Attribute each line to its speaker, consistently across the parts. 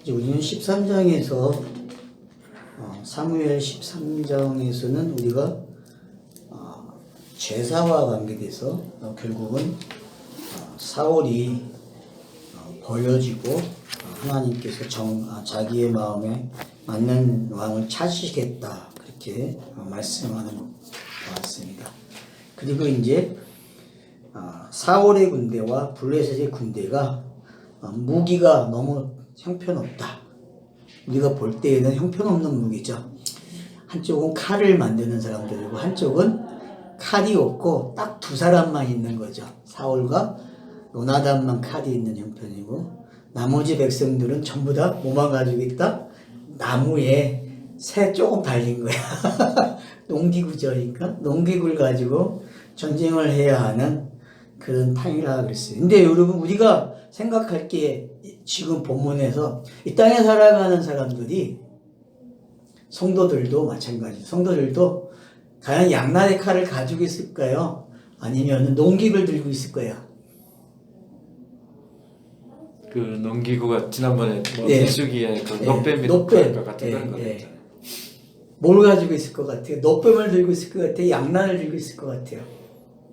Speaker 1: 이제 우리는 13장에서 사무엘 13장에서는 우리가 제사와 관계돼서 결국은 사울이 버려지고 하나님께서 자기의 마음에 맞는 왕을 찾으시겠다 그렇게 말씀하는 것 같습니다. 그리고 이제 사울의 군대와 블레셋의 군대가 무기가 너무 형편없다. 우리가 볼 때에는 형편없는 무기죠. 한쪽은 칼을 만드는 사람들이고 한쪽은 칼이 없고 딱 두 사람만 있는 거죠. 사울과 요나단만 칼이 있는 형편이고 나머지 백성들은 전부 다 뭐만 가지고 있다? 나무에 새 조금 달린 거야. 농기구저니까 농기구를 가지고 전쟁을 해야 하는 그런 판이라 그랬어요. 근데 여러분 우리가 생각할 게 지금 본문에서 이 땅에 살아가는 사람들이 성도들도 마찬가지. 성도들도 과연 양날의 칼을 가지고 있을까요? 아니면 농기구를 들고 있을 거야?
Speaker 2: 그 농기구가 지난번에
Speaker 1: 예.
Speaker 2: 비수기에 그 놋뱀이
Speaker 1: 놋뱀
Speaker 2: 것 같은 그런 거 있잖아요.
Speaker 1: 뭘 가지고 있을 것 같아요? 놋뱀을 들고 있을 것 같아요? 양날을 들고 있을 것 같아요?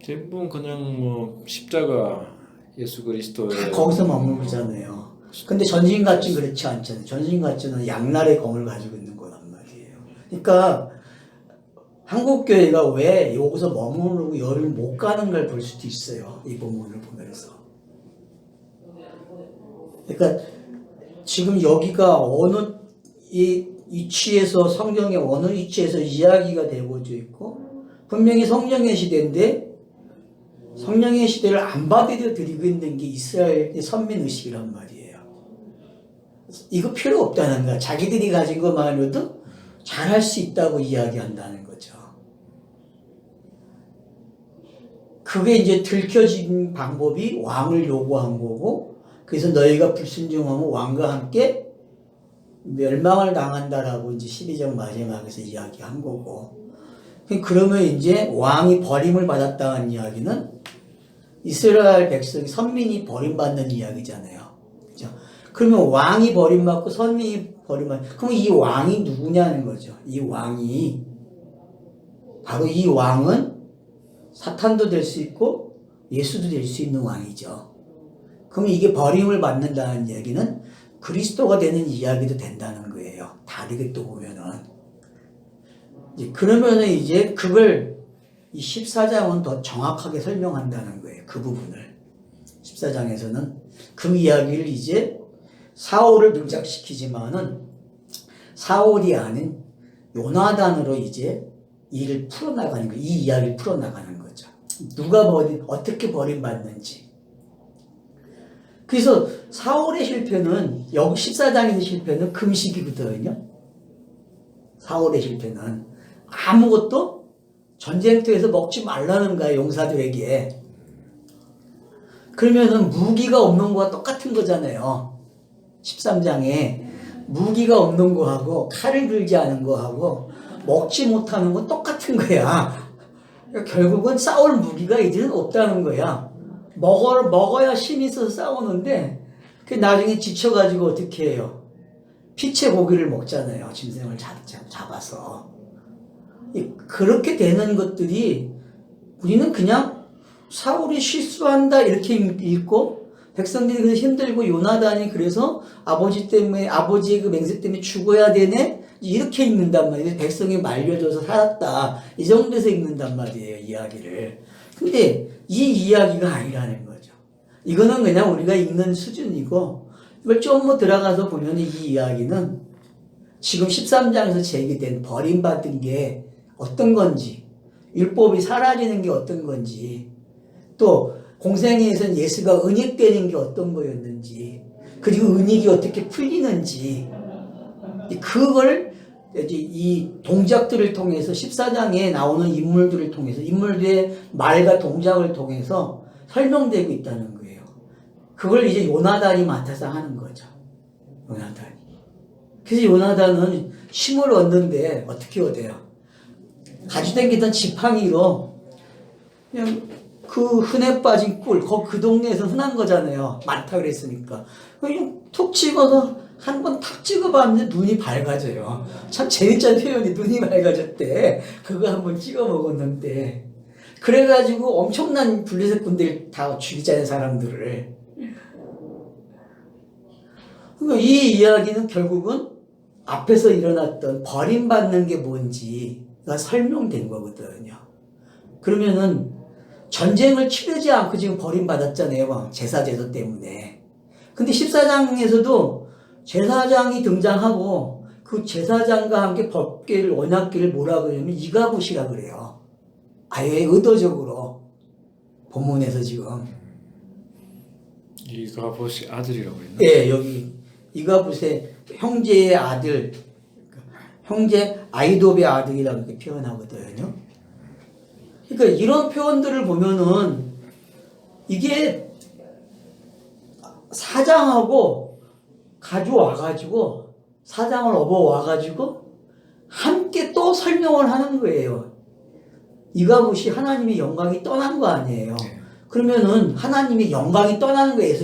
Speaker 2: 대부분 그냥 뭐 십자가 예수 그리스도의
Speaker 1: 거기서 머무르잖아요. 근데 전신갑주는 그렇지 않잖아요. 전신갑주는 양날의 검을 가지고 있는 거란 말이에요. 그러니까 한국교회가 왜 여기서 머무르고 열을 못 가는 걸 볼 수도 있어요. 이 본문을 보면서. 그러니까 지금 여기가 어느 이 위치에서 성경의 어느 위치에서 이야기가 되고져 있고 분명히 성령의 시대인데 성령의 시대를 안 받아들이고 있는 게 이스라엘의 선민의식이란 말이에요. 이거 필요 없다는 거야. 자기들이 가진 것만으로도 잘할 수 있다고 이야기한다는 거죠. 그게 이제 들켜진 방법이 왕을 요구한 거고 그래서 너희가 불순종하면 왕과 함께 멸망을 당한다라고 이제 12장 마지막에서 이야기한 거고 그러면 이제 왕이 버림을 받았다는 이야기는 이스라엘 백성이 선민이 버림받는 이야기잖아요. 그죠? 그러면 왕이 버림받고 선민이 버림받고 그러면 이 왕이 누구냐는 거죠. 이 왕이 바로 이 왕은 사탄도 될 수 있고 예수도 될 수 있는 왕이죠. 그럼 이게 버림을 받는다는 이야기는 그리스도가 되는 이야기도 된다는 거예요. 다르게 또 보면은. 그러면은 이제 그걸 이 14장은 더 정확하게 설명한다는 거예요. 그 부분을. 14장에서는 그 이야기를 이제 사울을 능작시키지만은 사울이 아닌 요나단으로 이제 일을 풀어나가는 거예요. 이 이야기를 풀어나가는 거죠. 누가 어떻게 버림받는지. 그래서 사울의 실패는 여기 14장의 실패는 금식이거든요. 사울의 실패는 아무것도 전쟁터에서 먹지 말라는 거야 용사들에게. 그러면은 무기가 없는 거와 똑같은 거잖아요. 13장에 무기가 없는 거하고 칼을 들지 않은 거하고 먹지 못하는 건 똑같은 거야. 그러니까 결국은 싸울 무기가 이제는 없다는 거야. 먹어야 힘이 있어서 싸우는데 그 나중에 지쳐가지고 어떻게 해요? 피채 고기를 먹잖아요. 짐승을 잡아서. 그렇게 되는 것들이 우리는 그냥 사울이 실수한다 이렇게 읽고 백성들이 그래서 힘들고 요나단이 그래서 아버지의 그 맹세 때문에 죽어야 되네 이렇게 읽는단 말이에요. 백성이 말려져서 살았다 이 정도에서 읽는단 말이에요. 이야기를. 근데 이 이야기가 아니라는 거죠. 이거는 그냥 우리가 읽는 수준이고 이걸 좀 뭐 들어가서 보면 이 이야기는 지금 13장에서 제기된 버림받은 게 어떤 건지 율법이 사라지는 게 어떤 건지 또 공생애에서는 예수가 은닉되는 게 어떤 거였는지 그리고 은닉이 어떻게 풀리는지 그걸 이 동작들을 통해서 14장에 나오는 인물들을 통해서 인물들의 말과 동작을 통해서 설명되고 있다는 거예요. 그걸 이제 요나단이 맡아서 하는 거죠. 요나단이. 그래서 요나단은 힘을 얻는데 어떻게 얻어요? 가지고 다니던 지팡이로 그냥 그 흔해 빠진 꿀, 그 동네에서 흔한 거잖아요. 많다 그랬으니까. 그냥 툭 찍어서 한 번 탁 찍어봤는데 눈이 밝아져요. 참 재밌잖아, 표현이. 눈이 밝아졌대. 그거 한 번 찍어 먹었는데. 그래가지고 엄청난 블레셋 군들 다 죽이잖아요, 사람들을. 그러니까 이 이야기는 결국은 앞에서 일어났던 버림받는 게 뭔지가 설명된 거거든요. 그러면은 전쟁을 치르지 않고 지금 버림받았잖아요. 제사제도 때문에. 근데 14장에서도 제사장이 등장하고 그 제사장과 함께 법궤를, 언약궤를 뭐라 그러냐면 이가붓이라 그래요. 아예 의도적으로. 본문에서 지금.
Speaker 2: 이가봇이 아들이라고 했나?
Speaker 1: 예, 여기 이가붓의 형제의 아들, 형제 아이돔의 아들이라고 이렇게 표현하거든요. 그러니까 이런 표현들을 보면은 이게 사장하고 가져와가지고 사장을 업어와가지고 함께 또 설명을 하는 거예요. 이가봇이 하나님의 영광이 떠난 거 아니에요. 그러면은 하나님의 영광이 떠나는 거예요.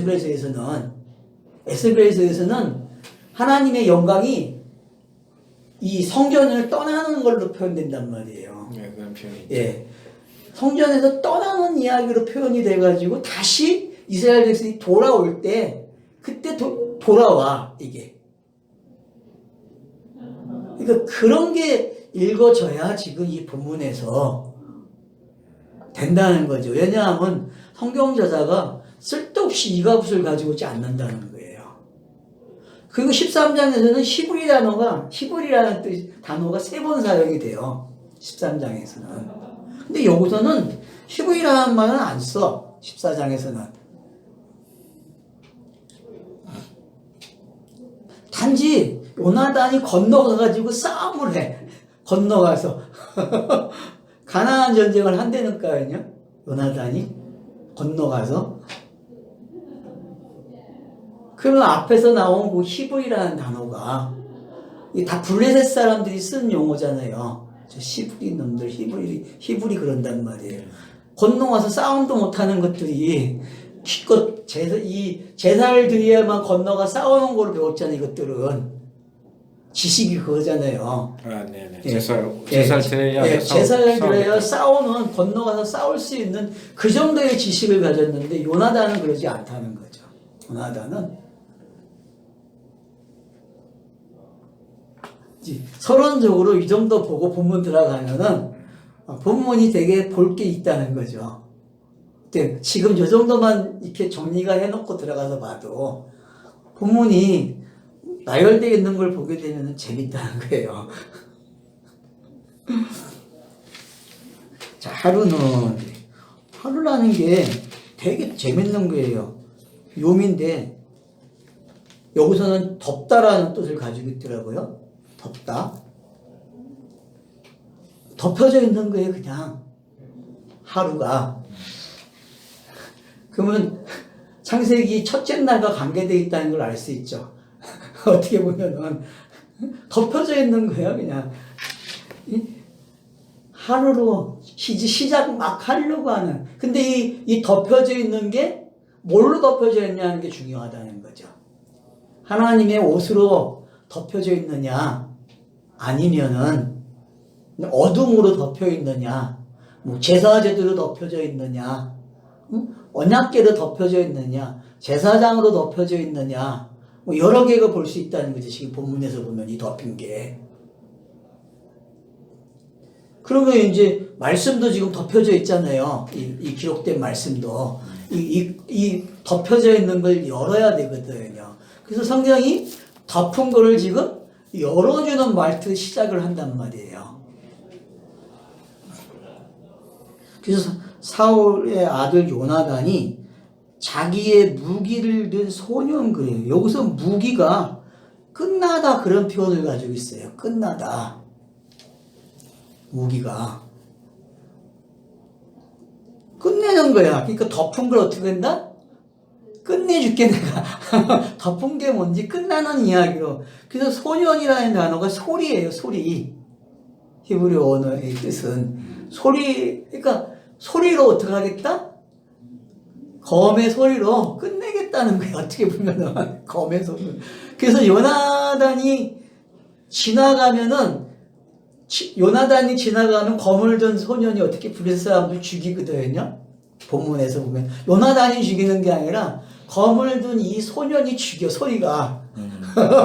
Speaker 1: 에스겔서에서는 하나님의 영광이 이 성전을 떠나는 걸로 표현된단 말이에요.
Speaker 2: 네, 그런 표현이.
Speaker 1: 예. 성전에서 떠나는 이야기로 표현이 돼가지고 다시 이스라엘 백성이 돌아올 때 그때 돌아와 이게. 그러니까 그런 게 읽어져야 지금 이 본문에서 된다는 거죠. 왜냐하면 성경 저자가 쓸데없이 이가붓을 가지고 오지 않는다는 거예요. 그리고 13장에서는 히브리라는 단어가 3번 사용이 돼요. 13장에서는. 근데 여기서는 히브리라는 말은 안 써. 14장에서는. 단지 요나단이 건너가가지고 싸움을 해. 건너가서. 가나안 전쟁을 한다니까요. 요나단이 건너가서. 그러면 앞에서 나온 그 히브리라는 단어가 이게 다 블레셋 사람들이 쓴 용어잖아요. 저 히브리 놈들, 히브리 그런단 말이에요. 건너가서 싸움도 못하는 것들이 기껏 제사를 드려야만 건너가 싸우는 걸 배웠잖아요. 이것들은 지식이 그거잖아요.
Speaker 2: 아, 네네.
Speaker 1: 예.
Speaker 2: 제사를 드려야
Speaker 1: 제사를 드려야 싸우는 건너가서 싸울 수 있는 그 정도의 지식을 가졌는데 요나단은 그러지 않다는 거죠. 요나단은 서론적으로 이 정도 보고 본문 들어가면은 본문이 되게 볼 게 있다는 거죠. 근데 지금 이 정도만 이렇게 정리가 해놓고 들어가서 봐도 본문이 나열되어 있는 걸 보게 되면 재밌다는 거예요. 자, 하루라는 게 되게 재밌는 거예요. 요미인데 여기서는 덮다라는 뜻을 가지고 있더라고요. 덮다. 덮여져 있는 거예요, 그냥. 하루가. 그러면 창세기 첫째 날과 관계되어 있다는 걸 알 수 있죠. 어떻게 보면은 덮여져 있는 거예요, 그냥. 하루로 시작 막 하려고 하는. 근데 이 덮여져 있는 게 뭘로 덮여져 있냐는 게 중요하다는 거죠. 하나님의 옷으로 덮여져 있느냐, 아니면은 어둠으로 덮여 있느냐, 뭐 제사제대로 덮여져 있느냐, 언약궤로 덮여져 있느냐, 제사장으로 덮여져 있느냐, 뭐 여러 개가 볼 수 있다는 거죠. 지금 본문에서 보면 이 덮인 게. 그러면 이제 말씀도 지금 덮여져 있잖아요. 이 기록된 말씀도. 이 덮여져 있는 걸 열어야 되거든요. 그래서 성경이 덮은 거를 지금 열어주는 말투 시작을 한단 말이에요. 그래서 사울의 아들 요나단이 자기의 무기를 든 소년 그래요. 여기서 무기가 끝나다 그런 표현을 가지고 있어요. 끝나다. 무기가. 끝내는 거야. 그러니까 덮은 걸 어떻게 한다? 끝내줄게 내가. 덮은 게 뭔지 끝나는 이야기로. 그래서 소년이라는 단어가 소리예요. 소리. 히브리 언어의 뜻은 소리. 그러니까 소리로 어떻게 하겠다? 검의 소리로 끝내겠다는 거예요. 어떻게 보면은 검의 소리. 그래서 요나단이 지나가면 검을 든 소년이 어떻게 블레셋 사람들 죽이거든요. 본문에서 보면 요나단이 죽이는 게 아니라 검을 든 이 소년이 죽여 소리가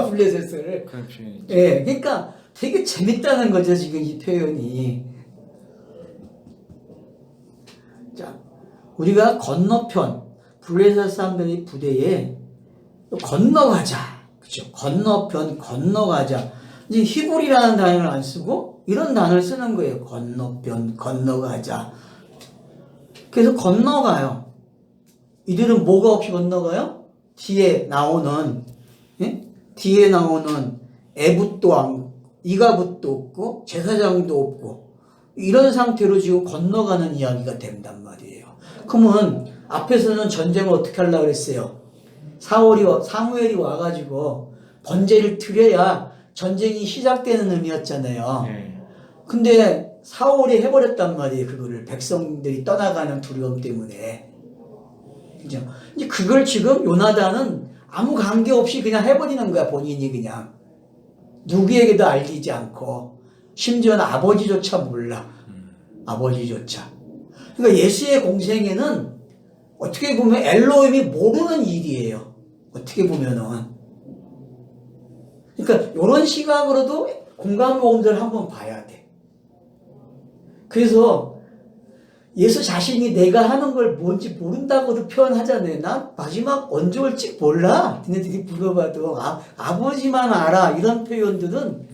Speaker 1: 블레셋을.
Speaker 2: 그렇죠.
Speaker 1: 예, 그러니까 되게 재밌다는 거죠 지금 이 표현이. 자, 우리가 건너편 블레셋 사람들의 부대에 건너가자, 그렇죠? 건너편 건너가자. 이제 히브리라는 단어를 안 쓰고 이런 단어를 쓰는 거예요. 건너편 건너가자. 그래서 건너가요. 이들은 뭐가 없이 건너가요? 뒤에 나오는 애붓도 이가붓도 없고 제사장도 없고 이런 상태로 지금 건너가는 이야기가 된단 말이에요. 그러면 앞에서는 전쟁을 어떻게 하려고 그랬어요? 사무엘이 와가지고 번제를 드려야 전쟁이 시작되는 의미였잖아요.
Speaker 2: 네.
Speaker 1: 근데 사울이 해버렸단 말이에요. 그거를 백성들이 떠나가는 두려움 때문에. 그죠? 이제 그걸 지금 요나단은 아무 관계 없이 그냥 해버리는 거야. 본인이 그냥 누구에게도 알리지 않고 심지어는 아버지조차 몰라. 아버지조차. 그러니까 예수의 공생애는 어떻게 보면 엘로힘이 모르는 일이에요. 어떻게 보면은. 그러니까 이런 시각으로도 공간모험들을 한번 봐야 돼. 그래서 예수 자신이 내가 하는 걸 뭔지 모른다고도 표현하잖아요. 나 마지막 언제 올지 몰라. 니네들이 물어봐도 아버지만 알아. 이런 표현들은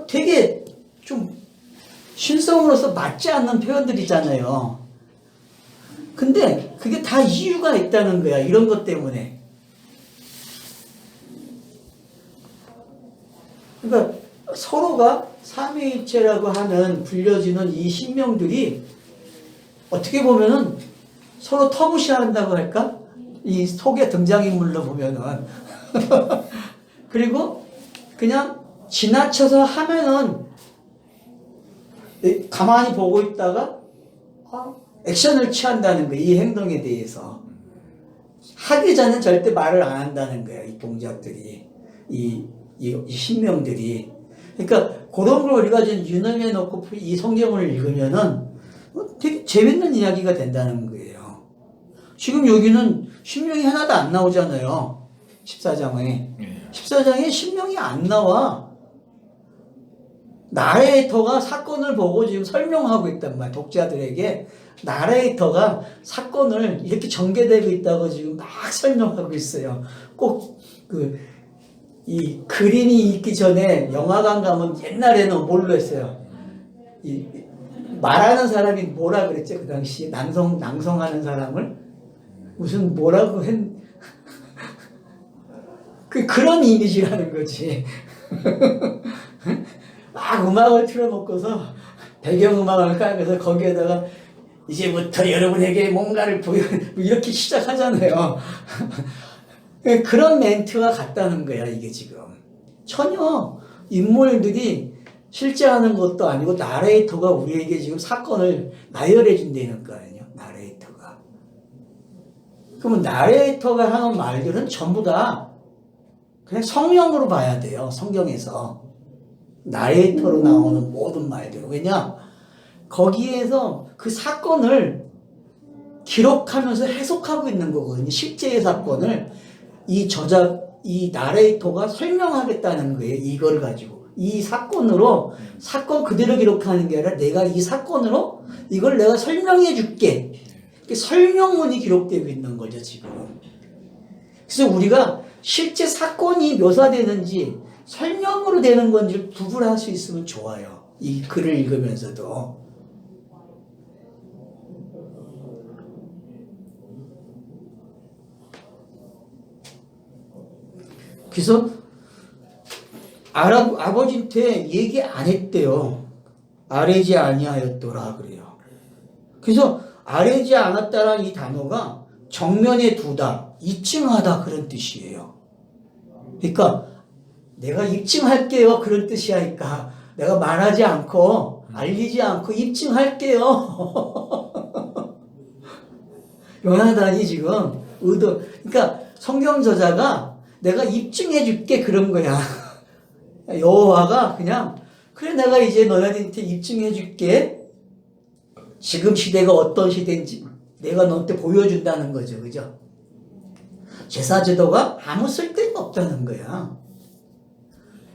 Speaker 1: 되게 좀 신성으로서 맞지 않는 표현들이잖아요. 근데 그게 다 이유가 있다는 거야. 이런 것 때문에. 그러니까 서로가 삼위일체라고 하는 불려지는 이 신명들이 어떻게 보면은 서로 터부시한다고 할까? 이 속에 등장인물로 보면은. 그리고 그냥 지나쳐서 하면은 가만히 보고 있다가 액션을 취한다는 거예요. 이 행동에 대해서. 하기 전에 절대 말을 안 한다는 거예요. 이 동작들이. 이 신명들이. 그러니까 그런 걸 우리가 좀 유념해 놓고 이 성경을 읽으면은 되게 재밌는 이야기가 된다는 거예요. 지금 여기는 신명이 하나도 안 나오잖아요. 14장에. 14장에 신명이 안 나와. 나레이터가 사건을 보고 지금 설명하고 있단 말이야. 독자들에게. 나레이터가 사건을 이렇게 전개되고 있다고 지금 막 설명하고 있어요. 꼭 이 그림이 있기 전에 영화관 가면 옛날에는 뭘로 했어요? 말하는 사람이 뭐라 그랬죠? 그 당시 낭송하는 사람을 무슨 뭐라고 그런 이미지라는 거지. 막 음악을 틀어놓고서 배경음악을 깔면서 거기에다가 이제부터 여러분에게 뭔가를 이렇게 시작하잖아요. 그런 멘트가 같다는 거야, 이게 지금. 전혀 인물들이 실제 하는 것도 아니고 나레이터가 우리에게 지금 사건을 나열해 준다는 거 아니에요, 나레이터가. 그러면 나레이터가 하는 말들은 전부 다 그냥 성령으로 봐야 돼요, 성경에서. 나레이터로 나오는 모든 말들. 왜냐? 거기에서 그 사건을 기록하면서 해석하고 있는 거거든요. 실제의 사건을 이 나레이터가 설명하겠다는 거예요. 이걸 가지고. 이 사건으로, 사건 그대로 기록하는 게 아니라 내가 이 사건으로 이걸 내가 설명해 줄게. 설명문이 기록되고 있는 거죠, 지금. 그래서 우리가 실제 사건이 묘사되는지 설명으로 되는 건지 구분할 수 있으면 좋아요. 이 글을 읽으면서도. 그래서 아버지한테 얘기 안 했대요. 아뢰지 아니하였더라 그래요. 그래서 아뢰지 않았다라는 이 단어가 정면에 두다, 입증하다 그런 뜻이에요. 그러니까 내가 입증할게요 그런 뜻이야. 그러니까 내가 말하지 않고 알리지 않고 입증할게요. 요나단이 지금 그러니까 성경 저자가 내가 입증해 줄게 그런 거야. 여호와가 그냥 그래 내가 이제 너네한테 입증해 줄게. 지금 시대가 어떤 시대인지 내가 너한테 보여준다는 거죠. 그죠? 제사제도가 아무 쓸데가 없다는 거야.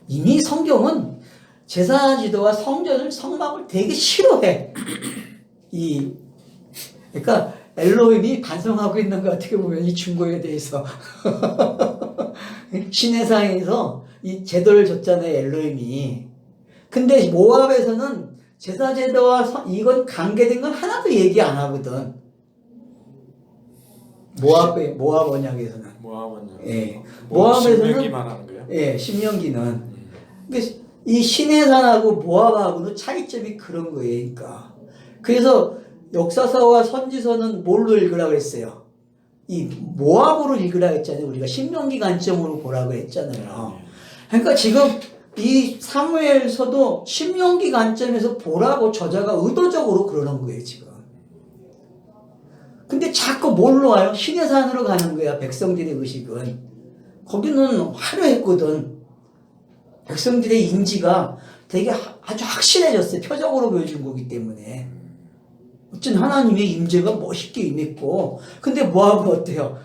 Speaker 1: 이미 성경은 제사제도와 성전을 성막을 되게 싫어해. 그러니까 엘로힘이 반성하고 있는 것 어떻게 보면 이 중고에 대해서 시내상에서 이 제도를 줬잖아요 엘로힘이. 근데 모압에서는 제사제도와 이건 관계된 건 하나도 얘기 안 하거든. 모압 언약에서는. 예. 모압에서는
Speaker 2: 신명기만 하는 거야?
Speaker 1: 예, 신명기는. 그러니까 이 시내산하고 모압하고는 차이점이 그런 거예요. 그러니까. 그래서 역사서와 선지서는 뭘로 읽으라고 했어요? 이 모압으로 읽으라고 했잖아요. 우리가 신명기 관점으로 보라고 했잖아요. 그러니까 지금 이 사무엘서도 신명기 관점에서 보라고 저자가 의도적으로 그러는 거예요, 지금. 근데 자꾸 뭘로 와요? 시내산으로 가는 거야, 백성들의 의식은. 거기는 화려했거든. 백성들의 인지가 되게 아주 확실해졌어요. 표적으로 보여준 거기 때문에. 어쨌든 하나님의 임재가 멋있게 임했고. 근데 모압은 어때요?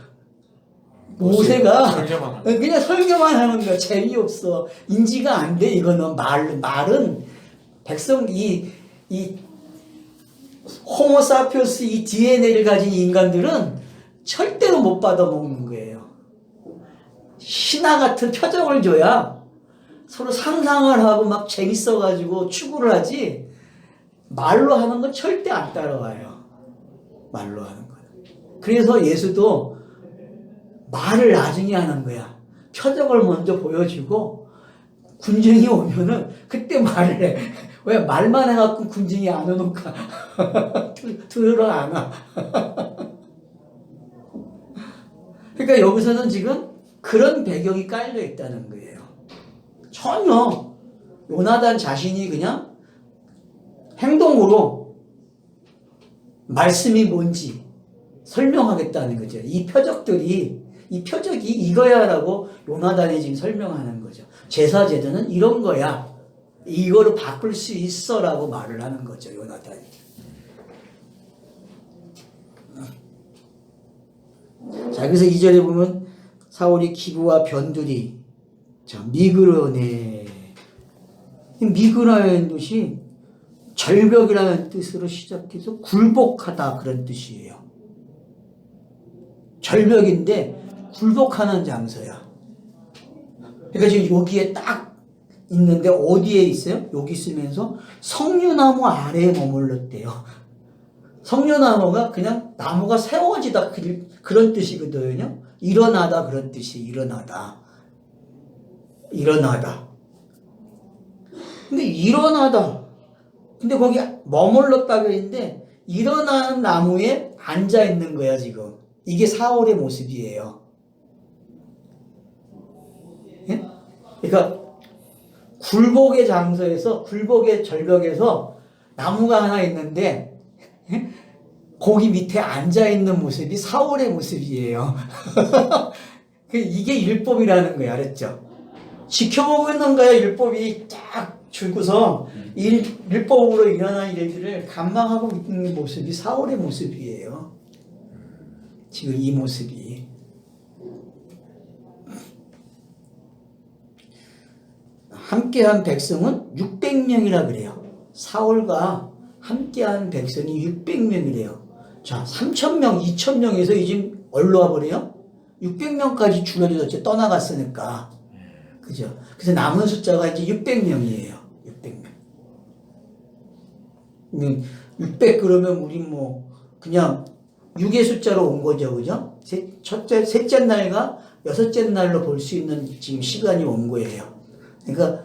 Speaker 1: 모세가 그냥 설교만 하는 거야. 재미없어. 인지가 안 돼. 이거는 말은 백성 이 호모사피오스 이 DNA를 가진 인간들은 절대로 못 받아먹는 거예요. 신화 같은 표정을 줘야 서로 상상을 하고 막 재밌어가지고 추구를 하지. 말로 하는 건 절대 안 따라와요. 말로 하는 건. 그래서 예수도 말을 나중에 하는 거야. 표적을 먼저 보여주고 군중이 오면은 그때 말을 해. 왜 말만 해갖고 군중이 안 오는가? 들으러 안 와. 그러니까 여기서는 지금 그런 배경이 깔려 있다는 거예요. 전혀 요나단 자신이 그냥 행동으로 말씀이 뭔지 설명하겠다는 거죠. 이 표적이 이거야라고 요나단이 지금 설명하는 거죠. 제사 제도는 이런 거야. 이거로 바꿀 수 있어라고 말을 하는 거죠. 요나단이. 자, 그래서 2절에 보면 사울이 기부와 변두리 자, 미그러네. 미그라는 뜻이 절벽이라는 뜻으로 시작해서 굴복하다 그런 뜻이에요. 절벽인데 굴복하는 장소야. 그러니까 지금 여기에 딱 있는데 어디에 있어요? 여기 있으면서 석류나무 아래에 머물렀대요. 석류나무가 그냥 나무가 세워지다 그런 뜻이거든요. 일어나다 그런 뜻이 일어나다. 근데 일어나다. 근데 거기 머물렀다 그랬는데 일어나는 나무에 앉아 있는 거야 지금. 이게 사울의 모습이에요. 예? 그러니까 굴복의 장소에서 굴복의 절벽에서 나무가 하나 있는데 예? 거기 밑에 앉아 있는 모습이 사울의 모습이에요. 이게 율법이라는 거야, 알았죠? 지켜보고 있는 거야, 율법이 딱 줄고서 율법으로 일어난 일들을 감망하고 있는 모습이 사울의 모습이에요. 지금 이 모습이. 함께한 백성은 600명이라 그래요. 사울과 함께한 백성이 600명이래요. 자, 3,000명, 2,000명에서 이제 얼로 와버려요? 600명까지 줄어들었죠. 떠나갔으니까. 그죠? 그래서 남은 숫자가 이제 600명이에요. 600명. 600 그러면 우리 뭐, 그냥 6의 숫자로 온 거죠. 그죠? 셋째 날과 여섯째 날로 볼 수 있는 지금 시간이 온 거예요. 그러니까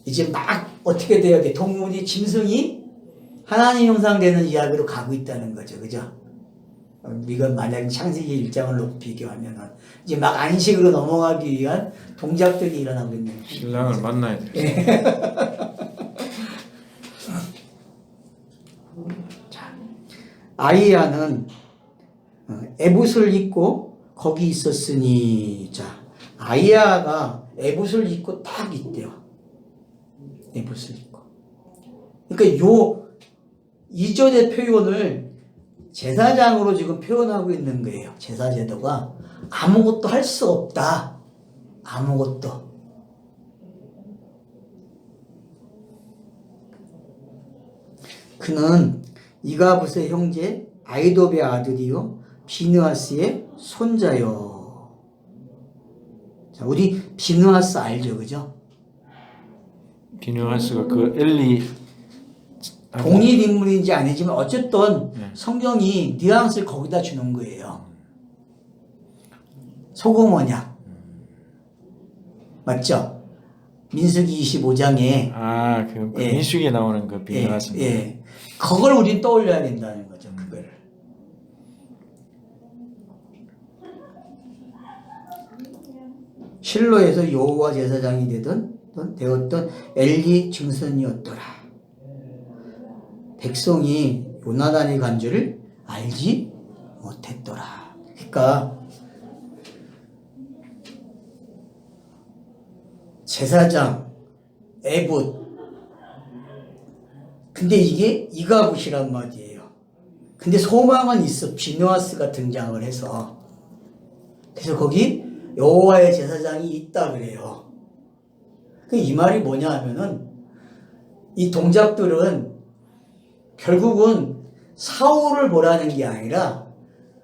Speaker 1: 이제 막 어떻게 돼야 돼? 동물이, 짐승이 하나님 형상되는 이야기로 가고 있다는 거죠. 그죠? 이건 만약 창세기 1장을 놓고 비교하면 이제 막 안식으로 넘어가기 위한 동작들이 일어나고 있는 거죠.
Speaker 2: 신랑을 만나야 돼.
Speaker 1: 네. 자, 아이야는 에봇을 입고 거기 있었으니. 자, 아이야가 에봇을 입고 딱 있대요. 에봇을 입고. 그러니까 요 이전의 표현을 제사장으로 지금 표현하고 있는 거예요. 제사제도가 아무것도 할 수 없다. 아무것도. 그는 이가붓의 형제 아이도베 아들이요 비느하스의 손자요. 자, 우리 비느하스 알죠, 그죠?
Speaker 2: 비누하스가 그 엘리
Speaker 1: 동일 인물인지 아니지만 어쨌든 성경이 뉘앙스를 거기다 주는 거예요. 소금 언약 맞죠? 민수기 25장에
Speaker 2: 그
Speaker 1: 예.
Speaker 2: 민수기에 나오는 그 비누하스.
Speaker 1: 예. 그걸 우린 떠올려야 된다는 거죠. 그걸. 실로에서 여호와 제사장이 되었던 엘리 증손이었더라. 백성이 요나단의 간주를 알지 못했더라. 그러니까 제사장, 에봇. 근데 이게 이가봇이란 말이에요. 근데 소망은 있어. 비느하스가 등장을 해서. 그래서 거기 여호와의 제사장이 있다 그래요. 이 말이 뭐냐 하면은 이 동작들은 결국은 사울을 보라는 게 아니라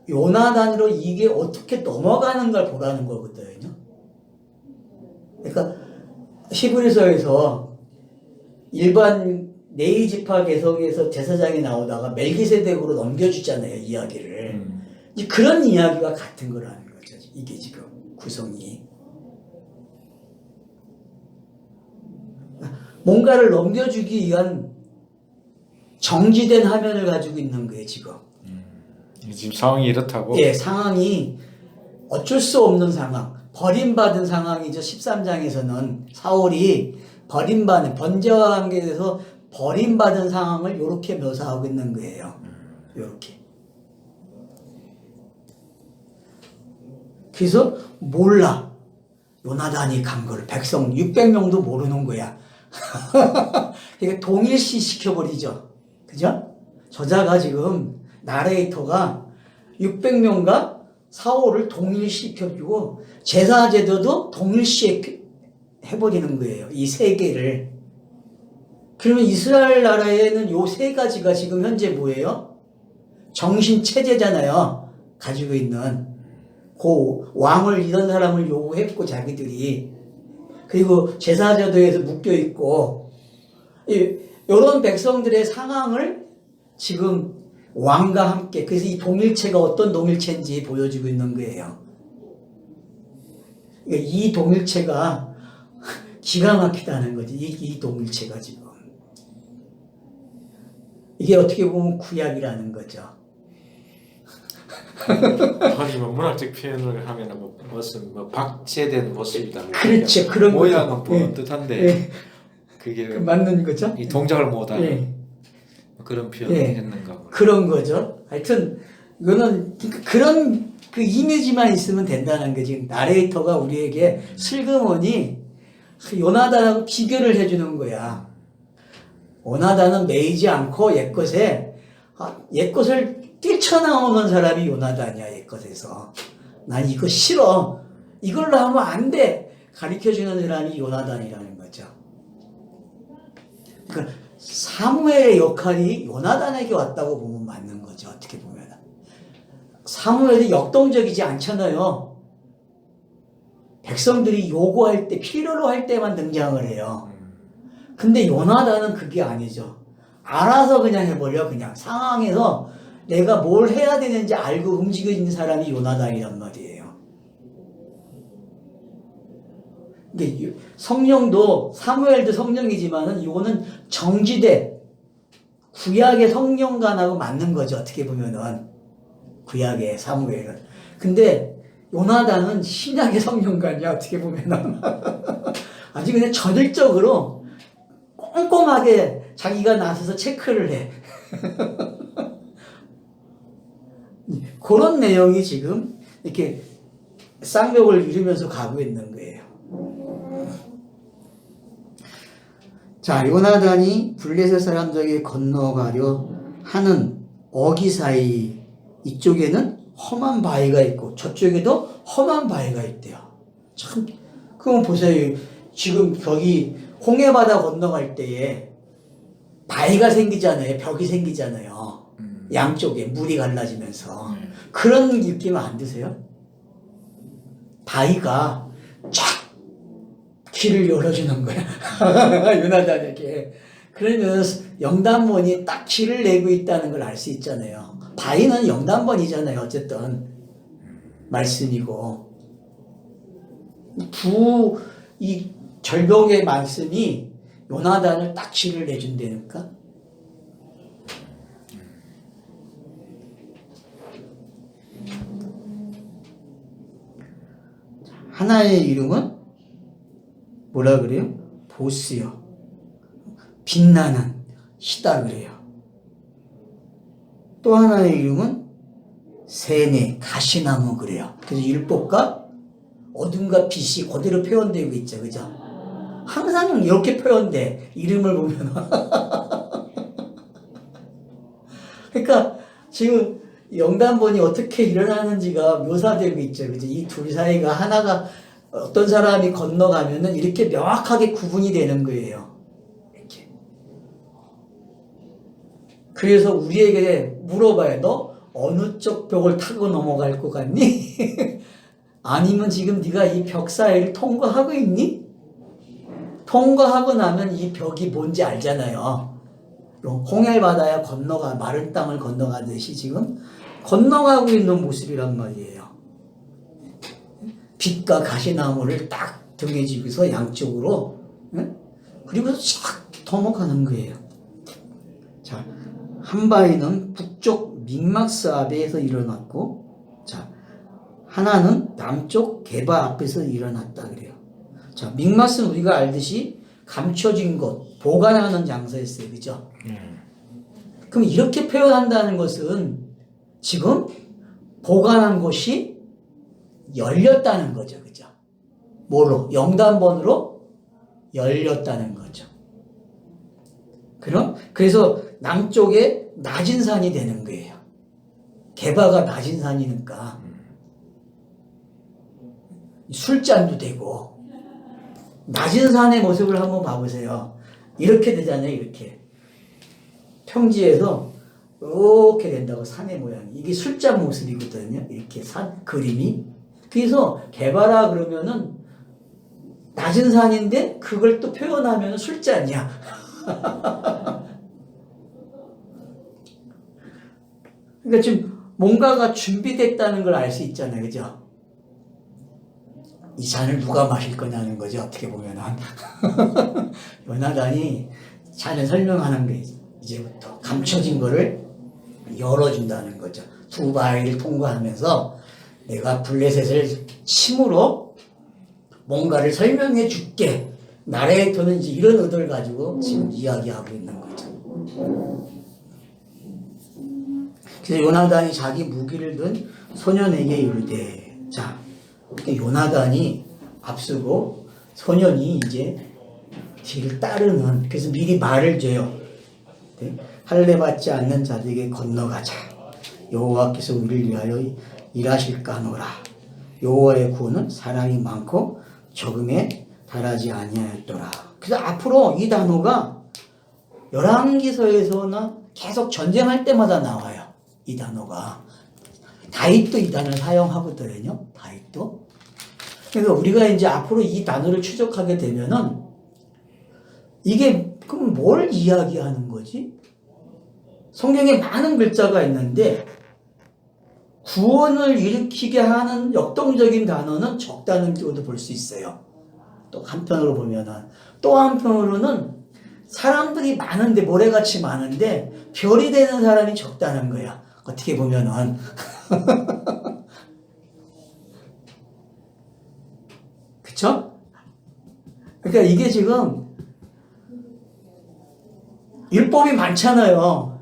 Speaker 1: 요나단으로 이게 어떻게 넘어가는 걸 보라는 거거든요. 그러니까 히브리서에서 일반 네이 지파 개성에서 제사장이 나오다가 멜기세덱으로 넘겨주잖아요, 이야기를. 이제 그런 이야기가 같은 거라는 거죠. 이게 지금 구성이. 뭔가를 넘겨주기 위한 정지된 화면을 가지고 있는 거예요, 지금.
Speaker 2: 지금 상황이 이렇다고?
Speaker 1: 예, 상황이 어쩔 수 없는 상황. 버림받은 상황이죠. 13장에서는 사울이 버림받은, 번제와 관계에서 버림받은 상황을 이렇게 묘사하고 있는 거예요. 이렇게. 그래서 몰라. 요나단이 간 걸 백성 600명도 모르는 거야. 그러니까 동일시 시켜버리죠. 그죠? 저자가 지금 나레이터가 600명과 사울을 동일시켜주고 제사제도도 동일시 해버리는 거예요. 이 세 개를. 그러면 이스라엘 나라에는 요 세 가지가 지금 현재 뭐예요? 정신체제잖아요. 가지고 있는. 그 왕을 이런 사람을 요구했고 자기들이. 그리고 제사제도에서 묶여있고 이런 백성들의 상황을 지금 왕과 함께, 그래서 이 동일체가 어떤 동일체인지 보여주고 있는 거예요. 그러니까 이 동일체가 기가 막히다는 거지. 이 동일체가 지금. 이게 어떻게 보면 구약이라는 거죠.
Speaker 2: 하지만 문학적 표현을 하면 무슨 박제된 모습이다.
Speaker 1: 그렇죠. 그런
Speaker 2: 모양은
Speaker 1: 거죠. 예.
Speaker 2: 뜻한데
Speaker 1: 예.
Speaker 2: 그게
Speaker 1: 맞는 거죠.
Speaker 2: 이 동작을 못하는
Speaker 1: 예.
Speaker 2: 그런 표현을
Speaker 1: 예.
Speaker 2: 했는가 보네.
Speaker 1: 그런 거죠. 하여튼 이거는 그런 그 이미지만 있으면 된다는 게 지금 나레이터가 우리에게 슬그머니 요나단하고 비교를 해주는 거야. 요나단은 매이지 않고 옛것을 뛰쳐나오는 사람이 요나단이야. 옛것에서 난 이거 싫어, 이걸로 하면 안 돼 가르쳐주는 사람이 요나단이라는 거죠. 그러니까 사무엘의 역할이 요나단에게 왔다고 보면 맞는 거죠. 어떻게 보면 사무엘이 역동적이지 않잖아요. 백성들이 요구할 때, 필요로 할 때만 등장을 해요. 근데 요나단은 그게 아니죠. 알아서 그냥 해버려. 그냥 상황에서 내가 뭘 해야 되는지 알고 움직이는 사람이 요나단이란 말이에요. 근데 성령도, 사무엘도 성령이지만은 이거는 정지대 구약의 성령관하고 맞는 거죠. 어떻게 보면은 구약의 사무엘은. 근데 요나단은 신약의 성령관이야. 어떻게 보면은 아주 그냥 저질적으로 꼼꼼하게 자기가 나서서 체크를 해. 그런 내용이 지금 이렇게 쌍벽을 이루면서 가고 있는 거예요. 자, 요나단이 블레셋 사람들에게 건너가려 하는 어기 사이 이쪽에는 험한 바위가 있고 저쪽에도 험한 바위가 있대요. 참, 그럼 보세요. 지금 거기 홍해바다 건너갈 때에 바위가 생기잖아요. 벽이 생기잖아요. 양쪽에 물이 갈라지면서. 그런 느낌 안 드세요? 바위가 쫙 길을 열어주는 거야. 요나단에게. 그러면 영단번이 딱 길을 내고 있다는 걸 알 수 있잖아요. 바위는 영단번이잖아요. 어쨌든 말씀이고 이 절벽의 말씀이 요나단을 딱 길을 내준다니까. 하나의 이름은 뭐라 그래요? 보스요. 빛나는 시다 그래요. 또 하나의 이름은 세네, 가시나무 그래요. 그래서 율법과 어둠과 빛이 그대로 표현되고 있죠. 그죠? 항상 이렇게 표현돼. 이름을 보면. 그러니까 지금 영단본이 어떻게 일어나는지가 묘사되고 있죠. 그죠? 이 둘 사이가 하나가 어떤 사람이 건너가면은 이렇게 명확하게 구분이 되는 거예요. 이렇게. 그래서 우리에게 물어봐요. 너 어느 쪽 벽을 타고 넘어갈 것 같니? 아니면 지금 네가 이 벽 사이를 통과하고 있니? 통과하고 나면 이 벽이 뭔지 알잖아요. 홍해바다야 건너가 마른 땅을 건너가듯이 지금 건너가고 있는 모습이란 말이에요. 빛과 가시나무를 딱 등에 지고서 양쪽으로, 그리고 싹 넘어가는 거예요. 자, 한 바위는 북쪽 믹막스 앞에서 일어났고, 자, 하나는 남쪽 게바 앞에서 일어났다 그래요. 자, 믹막스는 우리가 알듯이 감춰진 곳, 보관하는 장소였어요. 그죠? 그럼 이렇게 표현한다는 것은 지금 보관한 곳이 열렸다는 거죠. 그죠? 뭐로? 영단번으로 열렸다는 거죠. 그래서 남쪽에 낮은 산이 되는 거예요. 게바가 낮은 산이니까 술잔도 되고 낮은 산의 모습을 한번 봐보세요. 이렇게 되잖아요. 이렇게 평지에서 이렇게 된다고 산의 모양이. 이게 술잔 모습이거든요. 이렇게 산 그림이. 그래서 게바라 그러면은 낮은 산인데 그걸 또 표현하면 술잔이야. 그러니까 지금 뭔가가 준비됐다는 걸 알 수 있잖아요. 그죠? 이 잔을 누가 마실 거냐는 거죠. 어떻게 보면은. 요나단이 잔을 설명하는 게 이제부터 감춰진 거를 열어준다는 거죠. 두 바위를 통과하면서 내가 블레셋을 침으로 뭔가를 설명해 줄게. 나레이터는 이제 이런 의도를 가지고 지금 이야기하고 있는 거죠. 그래서 요나단이 자기 무기를 든 소년에게 이르되, 자, 요나단이 앞서고 소년이 이제 뒤를 따르는, 그래서 미리 말을 줘요. 할례 받지 않는 자들에게 건너가자. 여호와께서 우리를 위하여 일하실까 하노라. 여호와의 구원은 사람이 많고 적음에 달하지 아니하였더라. 그래서 앞으로 이 단어가 열왕기서에서나 계속 전쟁할 때마다 나와요. 이 단어가. 다윗도 이 단어를 사용하거든요. 다윗도. 그래서 우리가 이제 앞으로 이 단어를 추적하게 되면은 이게 그럼 뭘 이야기하는 거지? 성경에 많은 글자가 있는데 구원을 일으키게 하는 역동적인 단어는 적다는 것도 볼 수 있어요. 또 한편으로 보면은, 또 한편으로는 사람들이 많은데, 모래같이 많은데 별이 되는 사람이 적다는 거야. 어떻게 보면은. 그쵸? 그러니까 이게 지금 율법이 많잖아요.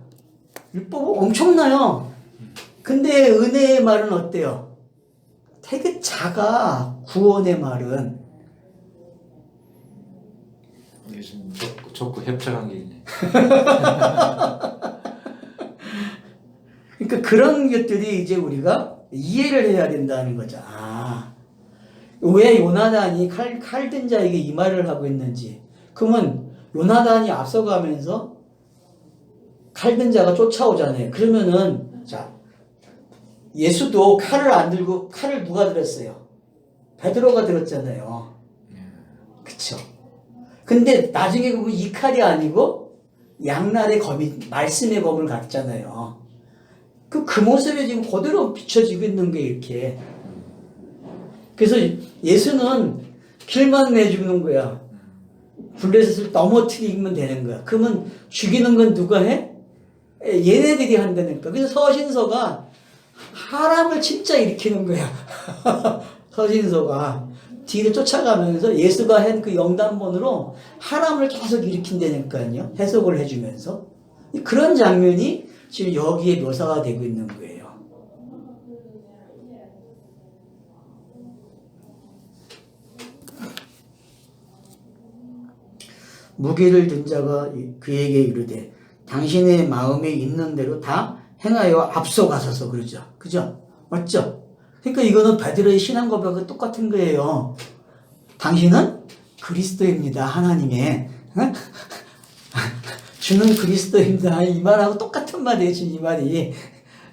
Speaker 1: 율법은 엄청나요. 근데 은혜의 말은 어때요? 되게 작아. 구원의 말은.
Speaker 2: 요즘 좋고 협착한 게 있네.
Speaker 1: 그러니까 그런 것들이 이제 우리가 이해를 해야 된다는 거죠. 아, 왜 요나단이 칼 든 자에게 이 말을 하고 있는지. 그러면 요나단이 앞서가면서 칼 든 자가 쫓아오잖아요. 그러면은 자, 예수도 칼을 안 들고 칼을 누가 들었어요? 베드로가 들었잖아요. 그쵸? 근데 나중에 보면 이 칼이 아니고 양날의 검이 말씀의 검을 갖잖아요. 그 모습이 지금 그대로 비춰지고 있는 게 이렇게. 그래서 예수는 길만 내주는 거야. 블레셋을 넘어뜨리면 되는 거야. 그러면 죽이는 건 누가 해? 얘네들이 한다니까. 그래서 서신서가 사람을 진짜 일으키는 거야. 서신서가 뒤를 쫓아가면서 예수가 한 그 영단본으로 사람을 계속 일으킨다니까요. 해석을 해주면서. 그런 장면이 지금 여기에 묘사가 되고 있는 거예요. 무기를 든 자가 그에게 이르되 당신의 마음에 있는 대로 다 행하여 앞서가소서. 그러죠. 그죠? 맞죠? 그러니까 이거는 베드로의 신앙 고백과 똑같은 거예요. 당신은 그리스도입니다. 하나님의. 주는 그리스도입니다. 이 말하고 똑같은 말이에요. 지금 이 말이.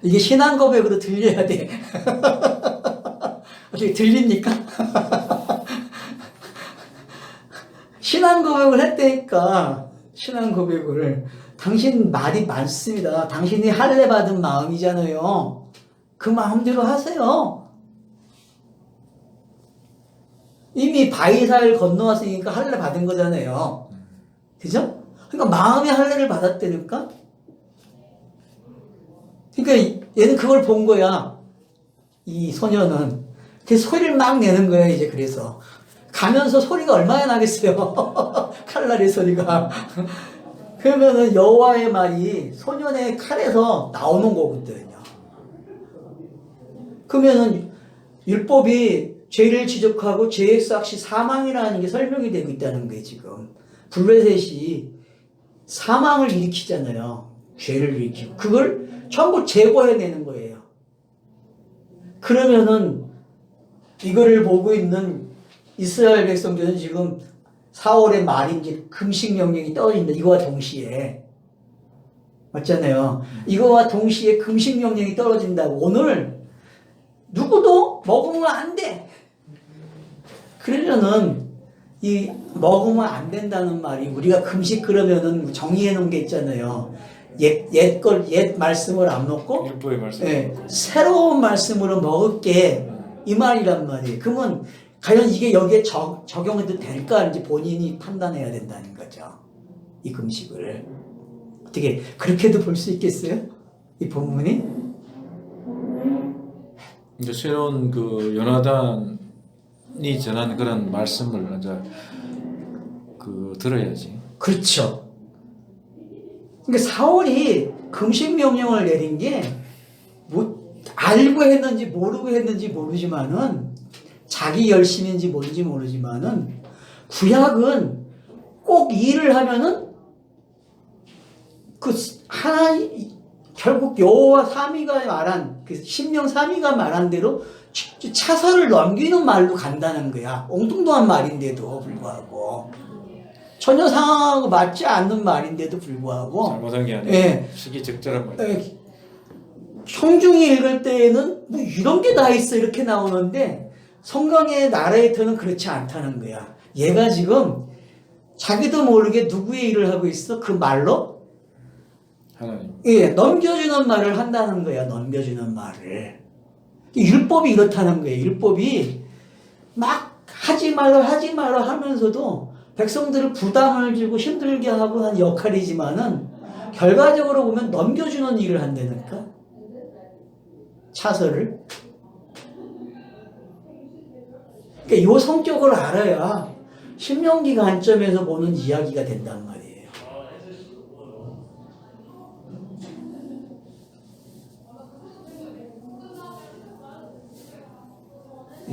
Speaker 1: 이게 신앙 고백으로 들려야 돼. 어떻게 들립니까? 신앙 고백을 했다니까. 신앙 고백을. 당신 말이 많습니다. 당신이 할례 받은 마음이잖아요. 그 마음대로 하세요. 이미 바이사를 건너왔으니까 할례 받은 거잖아요. 그죠? 그러니까 마음의 할례를 받았다니까? 그러니까 얘는 그걸 본 거야. 이 소녀는. 그 소리를 막 내는 거야, 이제 그래서. 가면서 소리가 얼마나 나겠어요. 칼날의 소리가. 그러면은 여호와의 말이 소년의 칼에서 나오는 거거든요. 그러면은 율법이 죄를 지적하고 죄의 삭시 사망이라는 게 설명이 되고 있다는 거예요, 지금. 블레셋이 사망을 일으키잖아요. 죄를 일으키고. 그걸 전부 제거해내는 거예요. 그러면은 이거를 보고 있는 이스라엘 백성들은 지금 4월의 말인지 금식 명령이 떨어진다. 이거와 동시에. 맞잖아요. 이거와 동시에 금식 명령이 떨어진다고. 오늘 누구도 먹으면 안 돼. 그러면은 이 먹으면 안 된다는 말이 우리가 금식 그러면은 정의해 놓은 게 있잖아요. 옛 말씀을 안 먹고
Speaker 2: 율법의 말씀.
Speaker 1: 예, 새로운 말씀으로 먹을게 이 말이란 말이에요. 그러면 과연 이게 여기에 적용해도 될까 이제 본인이 판단해야 된다는 거죠. 이 금식을. 어떻게 그렇게도 볼 수 있겠어요? 이 본문이?
Speaker 2: 이제 새로운 그 요나단이 전한 그런 말씀을 이제 그 들어야지.
Speaker 1: 그렇죠. 그러니까 사울이 금식 명령을 내린 게 뭐 알고 했는지 모르고 했는지 모르지만은 자기 열심인지 뭔지 모르지만은 구약은 꼭 일을 하면은 그 하나님 결국 여호와 삼위가 말한 그 신명 삼위가 말한 대로 차선을 넘기는 말로 간다는 거야. 엉뚱한 말인데도 불구하고 전혀 상황하고 맞지 않는 말인데도 불구하고
Speaker 2: 잘못한 게 아니라
Speaker 1: 예.
Speaker 2: 시기적절한 말.
Speaker 1: 청중이 읽을 때에는 뭐 이런 게 다 있어 이렇게 나오는데 성경의 나레이터는 그렇지 않다는 거야. 얘가 지금 자기도 모르게 누구의 일을 하고 있어? 그 말로
Speaker 2: 하나님.
Speaker 1: 예, 넘겨주는 말을 한다는 거야. 넘겨주는 말을. 율법이 이렇다는 거예요. 율법이 막 하지 말라 하면서도 백성들을 부담을 주고 힘들게 하고 한 역할이지만은 결과적으로 보면 넘겨주는 일을 한다니까. 차서를. 그러니까 요 성격을 알아야 신명기 관점에서 보는 이야기가 된단 말이에요.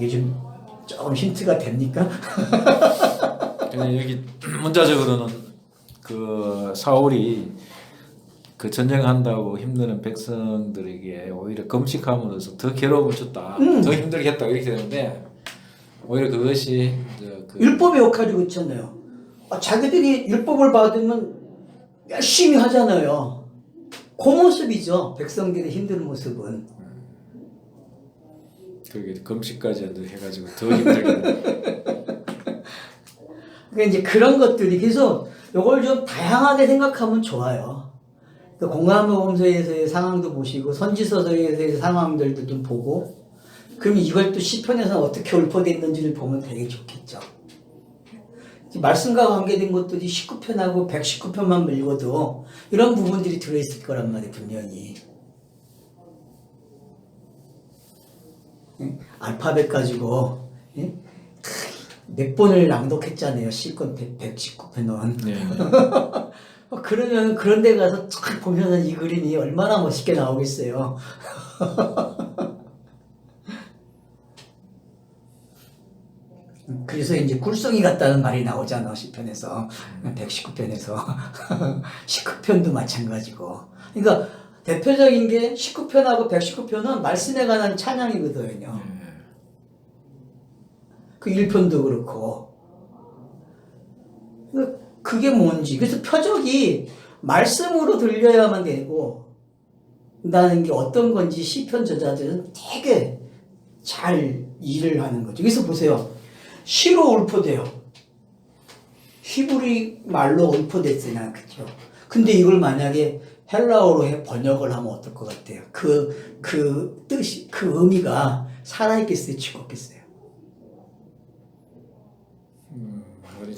Speaker 1: 이게 좀 조금 힌트가 됩니까?
Speaker 2: 그냥 여기 문자적으로는 그 사울이 그 전쟁한다고 힘드는 백성들에게 오히려 금식함으로써 더 괴로움을 줬다, 더 힘들게 했다 이렇게 되는데 오히려 그것이 그
Speaker 1: 율법의 역할이 그렇잖아요. 자기들이 율법을 받으면 열심히 하잖아요. 그 모습이죠. 백성들의 힘든 모습은.
Speaker 2: 그게 금식까지 해가지고 더 힘들게
Speaker 1: 그러니까 이제 그런 것들이 그래서 이걸 좀 다양하게 생각하면 좋아요. 그 공감복음서에서의 상황도 보시고 선지서에서의 상황들도 좀 보고 그럼 이걸 또 시편에서 어떻게 읊어댔는지를 보면 되게 좋겠죠. 말씀과 관계된 것들이 19편하고 119편만 읽어도 이런 부분들이 들어있을 거란 말이에요. 분명히. 알파벳 가지고 몇 번을 낭독했잖아요. 시권 119편은.
Speaker 2: 네.
Speaker 1: 그러면 그런 데 가서 탁 보면은 이 그림이 얼마나 멋있게 나오겠어요. 그래서 이제 꿀송이 같다는 말이 나오잖아. 시편에서 119편에서 19편도 마찬가지고. 그러니까 대표적인 게 19편하고 119편은 말씀에 관한 찬양이거든요. 그 1편도 그렇고. 그게 뭔지. 그래서 표적이 말씀으로 들려야만 되고, 나는 게 어떤 건지 시편 저자들은 되게 잘 일을 하는 거죠. 그래서 보세요. 시로 읊어대요. 히브리 말로 읊어댔으나, 그죠? 근데 이걸 만약에 헬라어로 번역을 하면 어떨 것 같아요? 그 뜻이, 그 의미가 살아있겠어요? 죽었겠어요?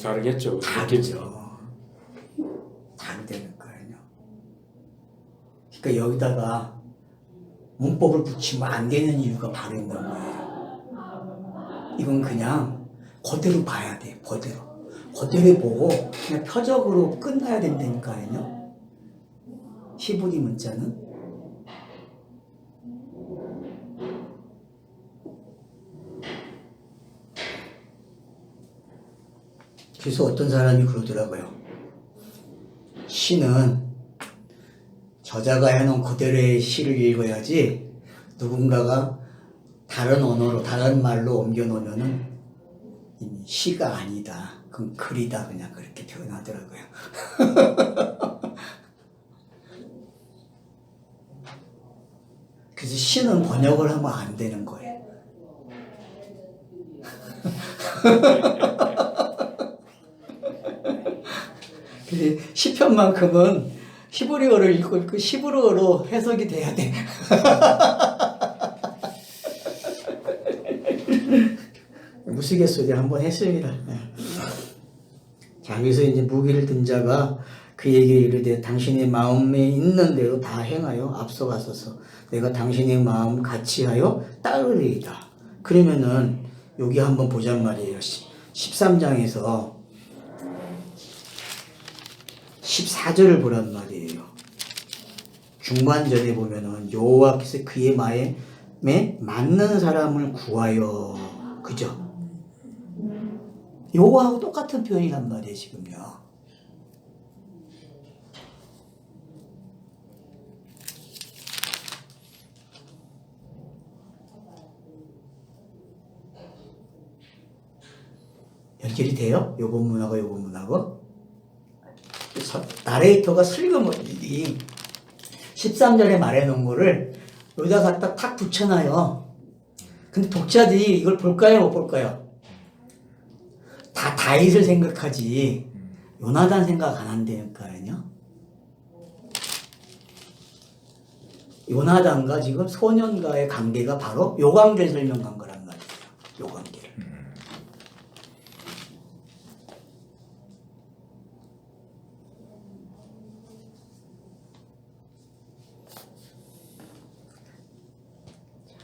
Speaker 2: 다르겠죠.
Speaker 1: 다르죠. 다르다니까요. 그러니까 여기다가 문법을 붙이면 안 되는 이유가 바로 있는 거예요. 이건 그냥 그대로 봐야 돼. 그대로 보고 그냥 표적으로 끝나야 된다니까요. 히브리 문자는. 그래서 어떤 사람이 그러더라고요. 시는 저자가 해놓은 그대로의 시를 읽어야지 누군가가 다른 언어로, 다른 말로 옮겨놓으면은 이미 시가 아니다. 그건 글이다. 그냥 그렇게 표현하더라고요. 그래서 시는 번역을 하면 안 되는 거예요. 그래서 시편만큼은 히브리어를 읽고 그 히브리어로 해석이 돼야 돼. 무시갯소리 한번 했습니다. 자, 그래서 이제 무기를 든 자가 그에게 이르되 당신의 마음에 있는 대로 다 행하여 앞서가소서 내가 당신의 마음 같이 하여 따르리이다. 그러면은 여기 한번 보잔 말이에요. 13장에서 14절을 보란 말이에요. 중반절에 보면은 여호와께서 그의 마음에 맞는 사람을 구하여, 그죠? 요거하고 똑같은 표현이란 말이에요, 지금요. 연결이 돼요? 요 본문하고 요 본문하고? 나레이터가 슬그머니 13절에 말해놓은 거를 여기다 갖다 탁 붙여놔요. 근데 독자들이 이걸 볼까요? 못 볼까요? 다 다윗을 생각하지 요나단 생각 안 한다니까요. 요나단과 지금 소년과의 관계가 바로 요 관계를 설명한 거란 말이에요. 요 관계를.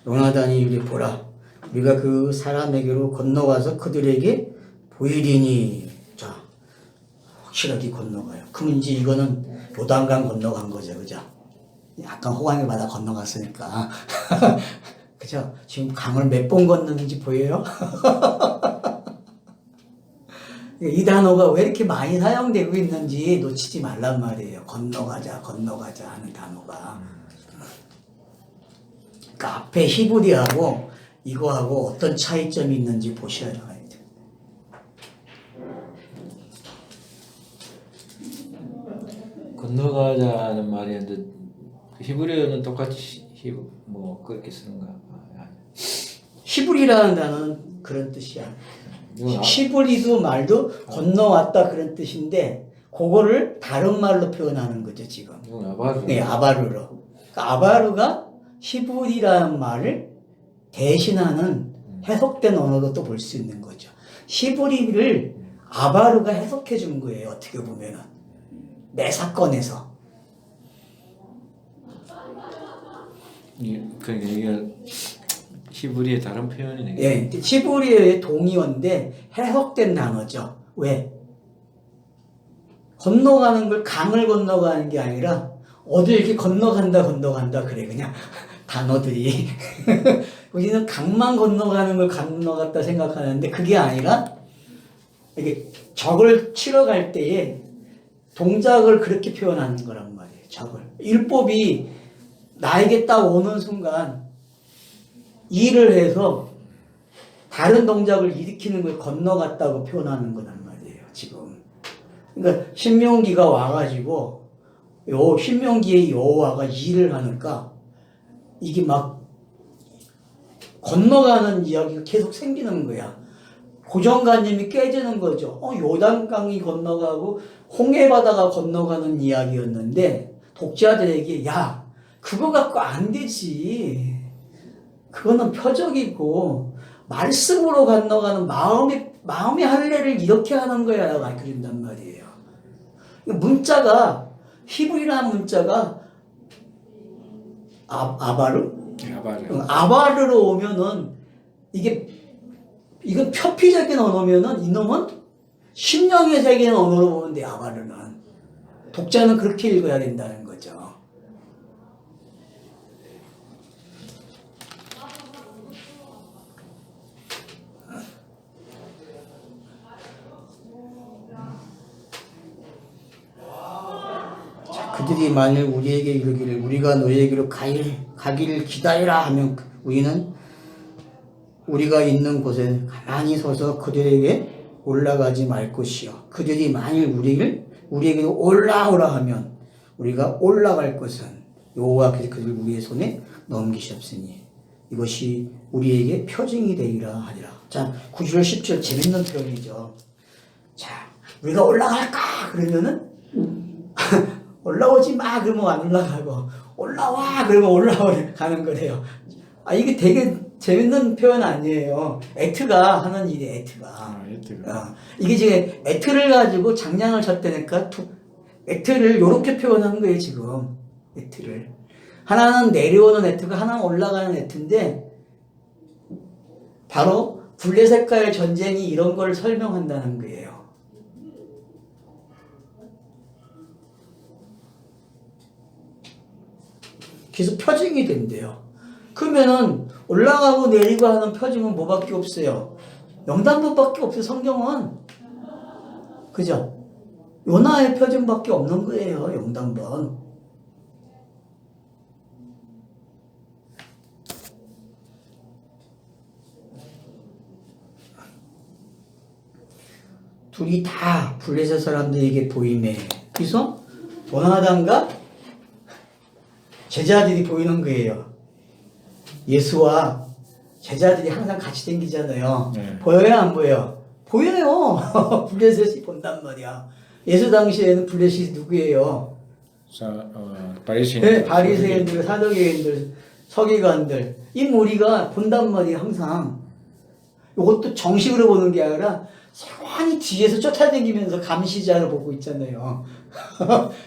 Speaker 1: 요나단이 이리 보라. 우리가 그 사람에게로 건너가서 그들에게 보이리니. 자, 확실하게 건너가요. 그럼 이제 이거는 요단강 건너간 거죠. 그죠? 약간 호강의 바다 건너갔으니까. 그죠? 지금 강을 몇 번 건너는지 보여요? 이 단어가 왜 이렇게 많이 사용되고 있는지 놓치지 말란 말이에요. 건너가자, 건너가자 하는 단어가. 그러니까 앞에 히브리하고 이거하고 어떤 차이점이 있는지 보셔야 돼요.
Speaker 2: 건너가자는 말이었는데 히브리어는 똑같이 뭐 그렇게 쓰는가? 아니.
Speaker 1: 히브리라는 단어는 그런 뜻이야.
Speaker 2: 이건
Speaker 1: 히브리도 말도 건너왔다 그런 뜻인데 그거를 다른 말로 표현하는 거죠 지금.
Speaker 2: 이건 아바르.
Speaker 1: 네, 아바르로. 그러니까 아바르가 히브리라는 말을 대신하는 해석된 언어로 또 볼 수 있는 거죠. 히브리를 아바르가 해석해 준 거예요. 어떻게 보면은 매 사건에서.
Speaker 2: 그러니까 이게 히브리의 다른 표현이네.
Speaker 1: 예, 히브리어의 동의어인데 해석된 단어죠. 왜? 건너가는 걸 강을 건너가는 게 아니라 어디 이렇게 건너간다 그래 그냥 단어들이. 우리는 강만 건너가는 걸 건너갔다 생각하는데 그게 아니라 이게 적을 치러 갈 때에 동작을 그렇게 표현하는 거란 말이에요. 적을. 율법이 나에게 딱 오는 순간 일을 해서 다른 동작을 일으키는 걸 건너갔다고 표현하는 거란 말이에요. 지금. 그러니까 신명기가 와가지고 신명기의 여호와가 일을 하니까 이게 막 건너가는 이야기가 계속 생기는 거야. 고정관념이 깨지는 거죠. 요단강이 건너가고 홍해바다가 건너가는 이야기였는데 독자들에게 야 그거 갖고 안 되지. 그거는 표적이고 말씀으로 건너가는 마음의 할례를 이렇게 하는 거야 라고 그린단 말이에요. 문자가 히브리라는 문자가 아바르? 아바르로 오면은 이건 표피적인 언어면은 이놈은 심령의 세계의 언어로 보면 돼. 아바르는 독자는 그렇게 읽어야 된다는 거죠. 그들이 만일 우리에게 이르기를 우리가 너희에게로 가기를 기다리라 하면 우리는 우리가 있는 곳에 가만히 서서 그들에게 올라가지 말 것이요. 그들이 만일 우리에게로 올라오라 하면 우리가 올라갈 것은 여호와께서 그들을 우리의 손에 넘기셨으니 이것이 우리에게 표징이 되리라 하리라. 자, 9절 10절 재밌는 표현이죠. 자, 우리가 올라갈까 그러면은 올라오지 마 그러면 안 올라가고 올라와 그러면 올라가는 거래요. 이게 되게 재밌는 표현 아니에요. 에트가 하는 일이 에트가. 이게 지금 에트를 가지고 장량을 쳤다니까 에트를 이렇게 표현하는 거예요 지금. 에트를 하나는 내려오는 에트가 하나는 올라가는 에트인데 바로 블레셋과의 전쟁이 이런 걸 설명한다는 거예요. 계속 표징이 된대요. 그러면은 올라가고 내리고 하는 표징은 뭐밖에 없어요? 영단법밖에 없어요. 성경은. 그죠? 요나의 표징밖에 없는 거예요. 영단법. 둘이 다 블레셋 사람들에게 보이네. 그래서 조나단과 제자들이 보이는 거예요. 예수와 제자들이 항상 같이 다니잖아요.
Speaker 2: 네.
Speaker 1: 보여요, 안 보여요? 보여요. 블레셋이 본단 말이야. 예수 당시에는 블레셋이 누구예요?
Speaker 2: 바리새인들.
Speaker 1: 네, 바리새인들, 사두개인들, 서기관들. 이 무리가 본단 말이야, 항상. 이것도 정식으로 보는 게 아니라 세관이 뒤에서 쫓아다니면서 감시자를 보고 있잖아요.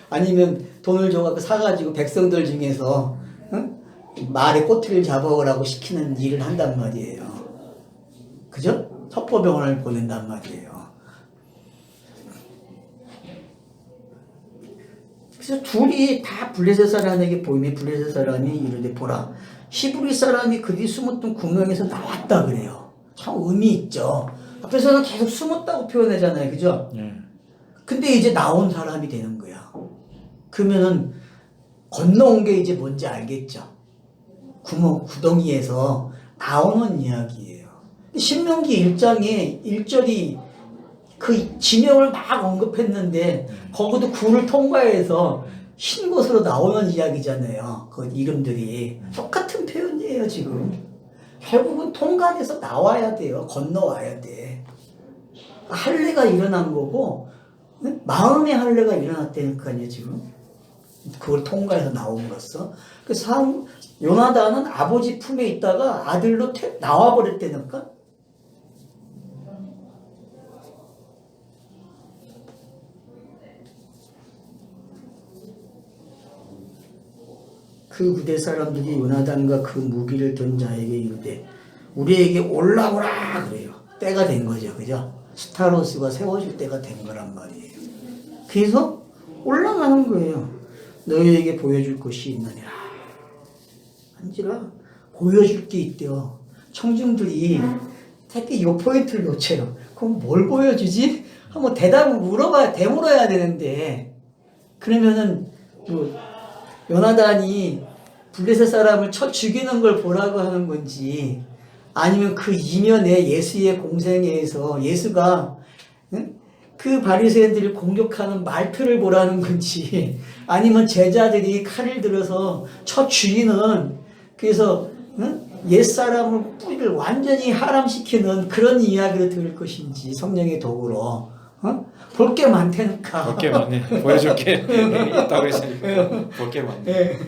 Speaker 1: 아니면 돈을 줘갖고 사가지고 백성들 중에서 말의 꼬투리를 잡아오라고 시키는 일을 한단 말이에요. 그죠? 첩보병원을 보낸단 말이에요. 그래서 둘이 다 블레셋 사람에게 보이면 블레셋 사람이 이르되 보라 히브리 사람이 그들이 숨었던 구멍에서 나왔다 그래요. 참 의미 있죠. 앞에서는 계속 숨었다고 표현하잖아요. 그죠?
Speaker 2: 예.
Speaker 1: 근데 이제 나온 사람이 되는 거야. 그러면은 건너온 게 이제 뭔지 알겠죠? 구덩이에서 나오는 이야기예요. 신명기 1장에 1절이 그 지명을 막 언급했는데 거기도 굴을 통과해서 흰 것으로 나오는 이야기잖아요. 그 이름들이 똑같은 표현이에요. 지금 결국은 통과돼서 나와야 돼요. 건너와야 돼. 할례가 일어난 거고 마음의 할례가 일어났다니까요. 지금 그걸 통과해서 나온 거였어. 그래서 요나단은 아버지 품에 있다가 아들로 나와버렸다니까. 그 부대 사람들이 요나단과 그 무기를 든 자에게 이르되 우리에게 올라오라 그래요. 때가 된 거죠. 그죠? 스타로스가 세워질 때가 된 거란 말이에요. 그래서 올라가는 거예요. 너희에게 보여줄 것이 있느니라. 한지라 보여줄 게 있대요. 청중들이 특히 이 포인트를 놓쳐요. 그럼 뭘 보여주지? 한번 대답을 되물어야 되는데 그러면은 요나단이 블레셋 사람을 쳐 죽이는 걸 보라고 하는 건지 아니면 그 이면에 예수의 공생애에서 예수가 그 바리새인들을 공격하는 말표를 보라는 건지 아니면 제자들이 칼을 들어서 쳐 죽이는 그래서 옛사람을 뿌리를 완전히 하람시키는 그런 이야기를 들을 것인지 성령의 도구로 볼 게 많다니까.
Speaker 2: 볼 게 많네. 보여줄 게 있다고 했으니까 볼 게 많네.
Speaker 1: 네.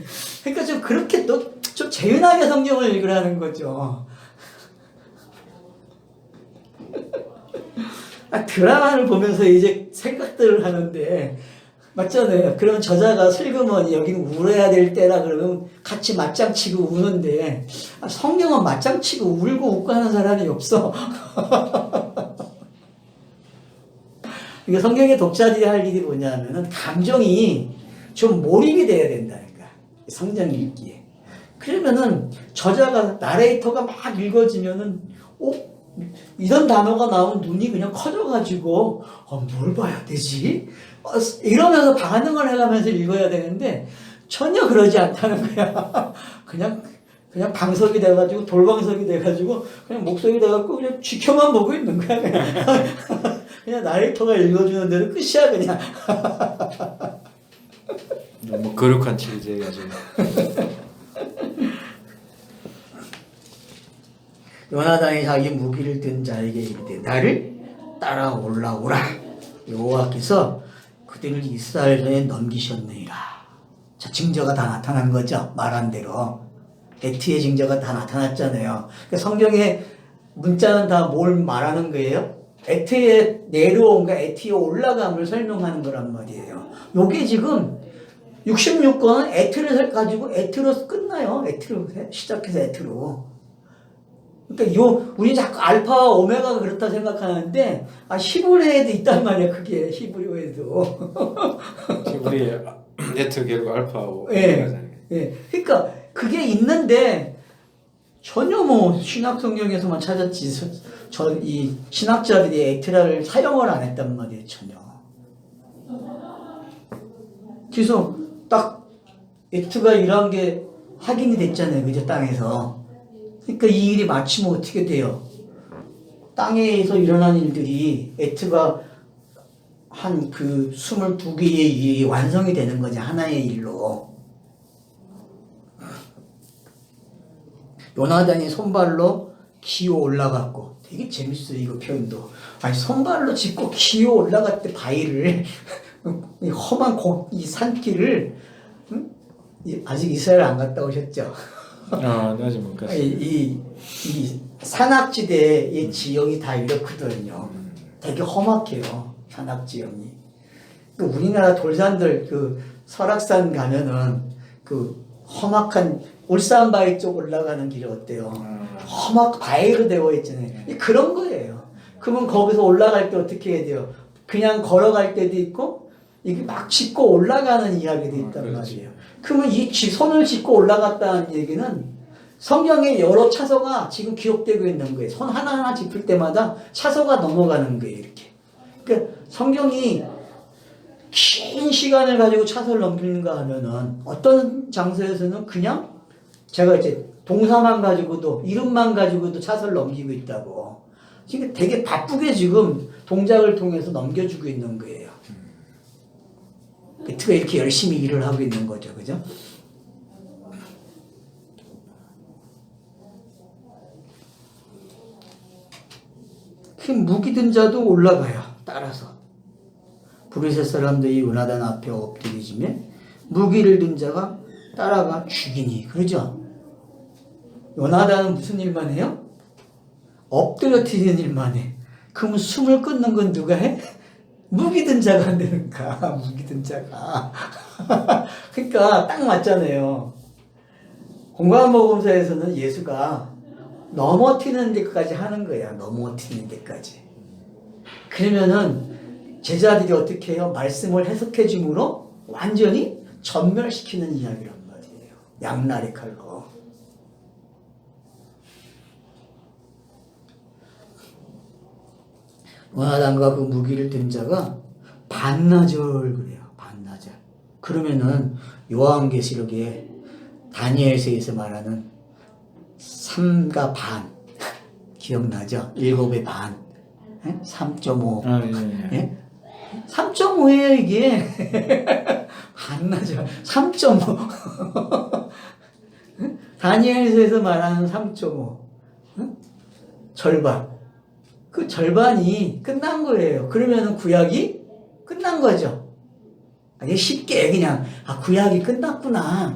Speaker 1: 그러니까 좀 그렇게 또 좀 재미나게 성경을 읽으라는 거죠. 드라마를 보면서 이제 생각들을 하는데 맞잖아요. 그러면 저자가 슬그머니 여기는 울어야 될 때라 그러면 같이 맞장치고 우는데 성경은 맞장치고 울고 웃고 하는 사람이 없어. 그러니까 성경의 독자들이 할 일이 뭐냐면은 감정이 좀 몰입이 돼야 된다니까. 성경 읽기에. 그러면은 저자가 나레이터가 막 읽어지면은 이런 단어가 나오면 눈이 그냥 커져가지고 뭘 봐야 되지? 이러면서 반응을 해가면서 읽어야 되는데 전혀 그러지 않다는 거야. 그냥 방석이 돼가지고 돌방석이 돼가지고 그냥 목소리 돼갖고 그냥 지켜만 보고 있는 거야. 그냥 나레이터가 읽어주는 대로 끝이야 그냥.
Speaker 2: 너무 거룩한 체제가지고.
Speaker 1: 요나단이 자기 무기를 든 자에게 이르되 나를 따라 올라오라. 여호와께서 그들을 이스라엘에 넘기셨느니라. 자, 징조가 다 나타난 거죠. 말한 대로 에트의 징조가 다 나타났잖아요. 그러니까 성경의 문자는 다 뭘 말하는 거예요? 에트에 내려온가 에트에 올라감을 설명하는 거란 말이에요. 요게 지금 66권은 에트를 가지고 에트로 끝나요. 에트로 시작해서 에트로. 그러니까 우리 자꾸 알파와 오메가가 그렇다 생각하는데 히브리에도 있단 말이야. 그게 히브리어에도.
Speaker 2: 히브리 에트 결국 알파고
Speaker 1: 오메가잖아요. 예. 그러니까 그게 있는데 전혀 뭐 신약 성경에서만 찾았지 이 신학자들이 에트라를 사용을 안 했단 말이에요. 전혀. 그래서 딱 에트가 이런 게 확인이 됐잖아요. 그죠? 땅에서. 그러니까 이 일이 마치면 어떻게 돼요? 땅에서 일어난 일들이 에트가 한 그 22개의 일이 완성이 되는 거죠. 하나의 일로. 요나단이 손발로 기어 올라갔고 되게 재밌어요. 이거 표현도. 아니 손발로 짚고 기어 올라갔대 바위를 이 험한 이 산길을 아직 이스라엘 안 갔다 오셨죠?
Speaker 2: 아직 못 갔어요.
Speaker 1: 이 산악지대의 지형이 다 이렇거든요. 되게 험악해요. 산악지형이. 그 우리나라 돌산들 그 설악산 가면은 그 험악한 울산 바위 쪽 올라가는 길이 어때요? 험악 바위로 되어 있잖아요. 그런 거예요. 그러면 거기서 올라갈 때 어떻게 해야 돼요? 그냥 걸어갈 때도 있고 이게 막 짚고 올라가는 이야기도 있단 말이에요. 그러면 이 손을 짚고 올라갔다는 얘기는 성경에 여러 차서가 지금 기록되고 있는 거예요. 손 하나하나 짚을 때마다 차서가 넘어가는 거예요. 이렇게. 그러니까 성경이 긴 시간을 가지고 차서를 넘기는가 하면은 어떤 장소에서는 그냥 제가 이제 동사만 가지고도 이름만 가지고도 차서를 넘기고 있다고. 그러니까 되게 바쁘게 지금 동작을 통해서 넘겨주고 있는 거예요. 그가 이렇게 열심히 일을 하고 있는 거죠. 그죠? 그 무기 든 자도 올라가요. 따라서. 브르셋 사람들이 요나단 앞에 엎드리지면 무기를 든 자가 따라가 죽이니. 그러죠? 요나단은 무슨 일만 해요? 엎드려뜨리는 일만 해. 그럼 숨을 끊는 건 누가 해? 무기 든 자가 안 되는가? 무기 든 자가. 그러니까 딱 맞잖아요. 공감복음서에서는 예수가 넘어뜨리는 데까지 하는 거야. 넘어뜨리는 데까지. 그러면은 제자들이 어떻게 해요? 말씀을 해석해 줌으로 완전히 전멸시키는 이야기란 말이에요. 양날의 칼로. 요나단과 그 무기를 든 자가 반나절 그래요. 반나절. 그러면은 요한계시록에 다니엘서에서 말하는 3과 반 기억나죠? 7의 반 3.5 예? 3.5예요 이게. 반나절 3.5 다니엘서에서 말하는 3.5 절반. 그 절반이 끝난 거예요. 그러면은 구약이 끝난 거죠. 이게 쉽게 그냥 구약이 끝났구나.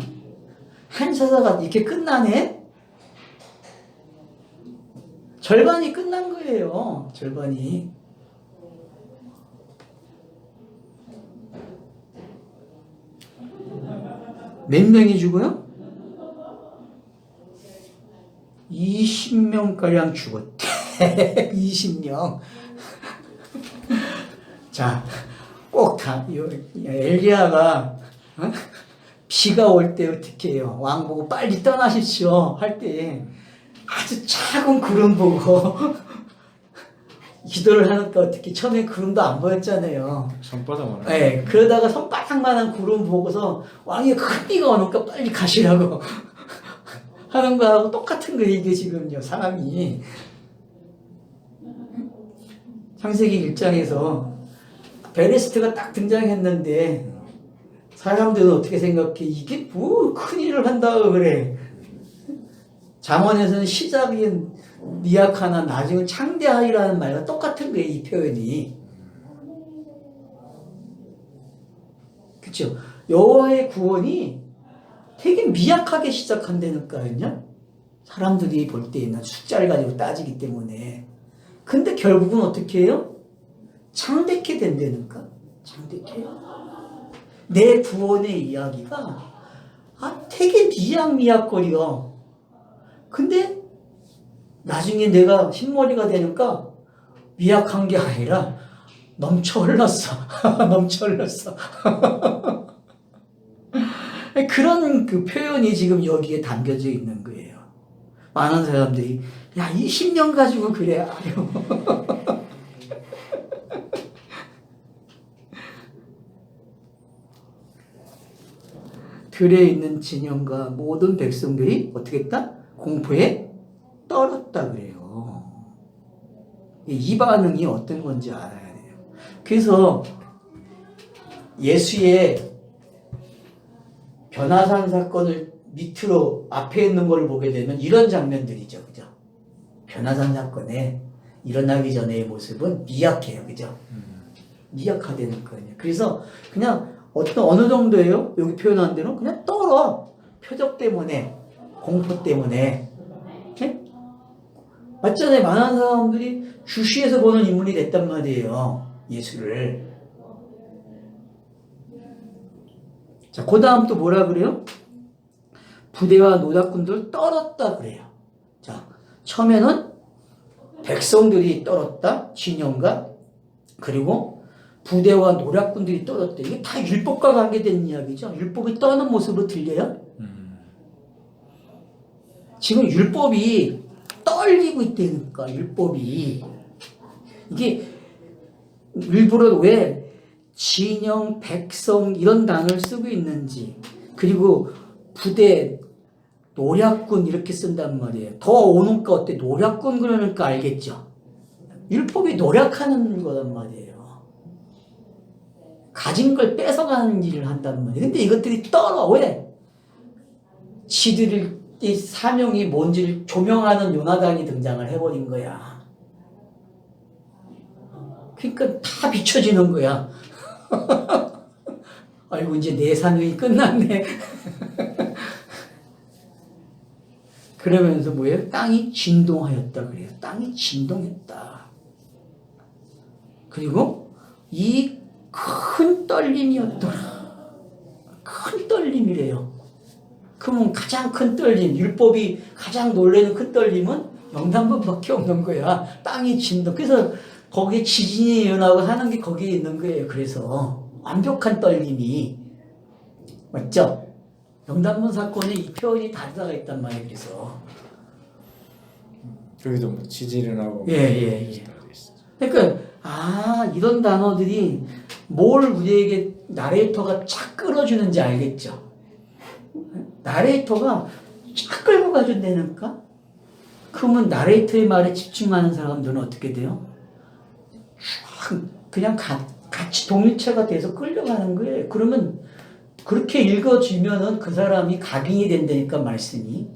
Speaker 1: 한 서사가 이렇게 끝나네? 절반이 끝난 거예요. 절반이. 몇 명이 죽어요? 20명가량 죽었대. 20명. 자, 꼭 엘리야가 비가 올 때 어떻게 해요? 왕 보고 빨리 떠나십시오 할 때 아주 작은 구름 보고 기도를 하니까 어떻게 처음에 구름도 안 보였잖아요.
Speaker 2: 손바닥만.
Speaker 1: 네, 그러다가 손바닥만한 구름 보고서 왕이 큰 비가 오니까 빨리 가시라고 하는 거하고 똑같은 거예요. 이게 지금요. 사람이 창세기 1장에서 베레스트가 딱 등장했는데 사람들은 어떻게 생각해? 이게 뭐 큰일을 한다고 그래. 잠언에서는 시작이 미약하나 나중에 창대하리라는 말과 똑같은 거예요. 이 표현이. 그렇죠? 여호와의 구원이 되게 미약하게 시작한다니까요. 사람들이 볼 때는 숫자를 가지고 따지기 때문에. 근데 결국은 어떻게 해요? 창대케 된다니까. 창대케. 내 구원의 이야기가 되게 미약거려. 근데 나중에 내가 흰머리가 되니까 미약한 게 아니라 넘쳐 흘렀어. 넘쳐 흘렀어. 그런 그 표현이 지금 여기에 담겨져 있는 거예요. 많은 사람들이 20년 가지고 그래. 들에 있는 진영과 모든 백성들이 어떻게 했다? 공포에 떨었다 그래요. 이 반응이 어떤 건지 알아야 돼요. 그래서 예수의 변화산 사건을 밑으로 앞에 있는 걸 보게 되면 이런 장면들이죠. 그죠? 변화산 사건에 일어나기 전의 모습은 미약해요. 그죠? 미약하다는 거예요. 그래서 그냥 어느 정도예요? 여기 표현한 대로 그냥 떨어. 표적 때문에, 공포 때문에. 네? 맞잖아요. 많은 사람들이 주시에서 보는 인물이 됐단 말이에요. 예수를. 자, 그 다음 또 뭐라 그래요? 부대와 노략군들 떨었다 그래요. 자, 처음에는 백성들이 떨었다. 진영과 그리고 부대와 노략군들이 떨었대. 이게 다 율법과 관계된 이야기죠. 율법이 떠는 모습으로 들려요? 지금 율법이 떨리고 있다니까, 율법이. 이게 일부러 왜 진영, 백성 이런 단어를 쓰고 있는지, 그리고 부대, 노략군 이렇게 쓴단 말이에요. 더 오는까 어때? 노략군 그러니까 알겠죠? 율법이 노략하는 거란 말이에요. 가진 걸 뺏어가는 일을 한단 말이에요. 근데 이것들이 떨어. 왜? 지들의 사명이 뭔지를 조명하는 요나단이 등장을 해버린 거야. 그러니까 다 비춰지는 거야. 아이고, 이제 내 사명이 끝났네. 그러면서 뭐예요? 땅이 진동하였다 그래요. 땅이 진동했다. 그리고 이 큰 떨림이었더라. 큰 떨림이래요. 그러면 가장 큰 떨림, 율법이 가장 놀라는 큰 떨림은 영단번밖에 없는 거야. 땅이 진동. 그래서 거기에 지진이 일어나고 하는 게 거기에 있는 거예요. 그래서 완벽한 떨림이. 맞죠? 영단번 사건에 이 표현이 다 들어가 있단 말이에요. 그래서.
Speaker 2: 여기도 뭐 지진 일어나고.
Speaker 1: 예. 그러니까 이런 단어들이 뭘 우리에게 나레이터가 착 끌어주는지 알겠죠? 나레이터가 착 끌고 가준다니까? 그러면 나레이터의 말에 집중하는 사람들은 어떻게 돼요? 그냥 같이 동일체가 돼서 끌려가는 거예요. 그러면 그렇게 읽어주면은 그 사람이 각인이 된다니까, 말씀이.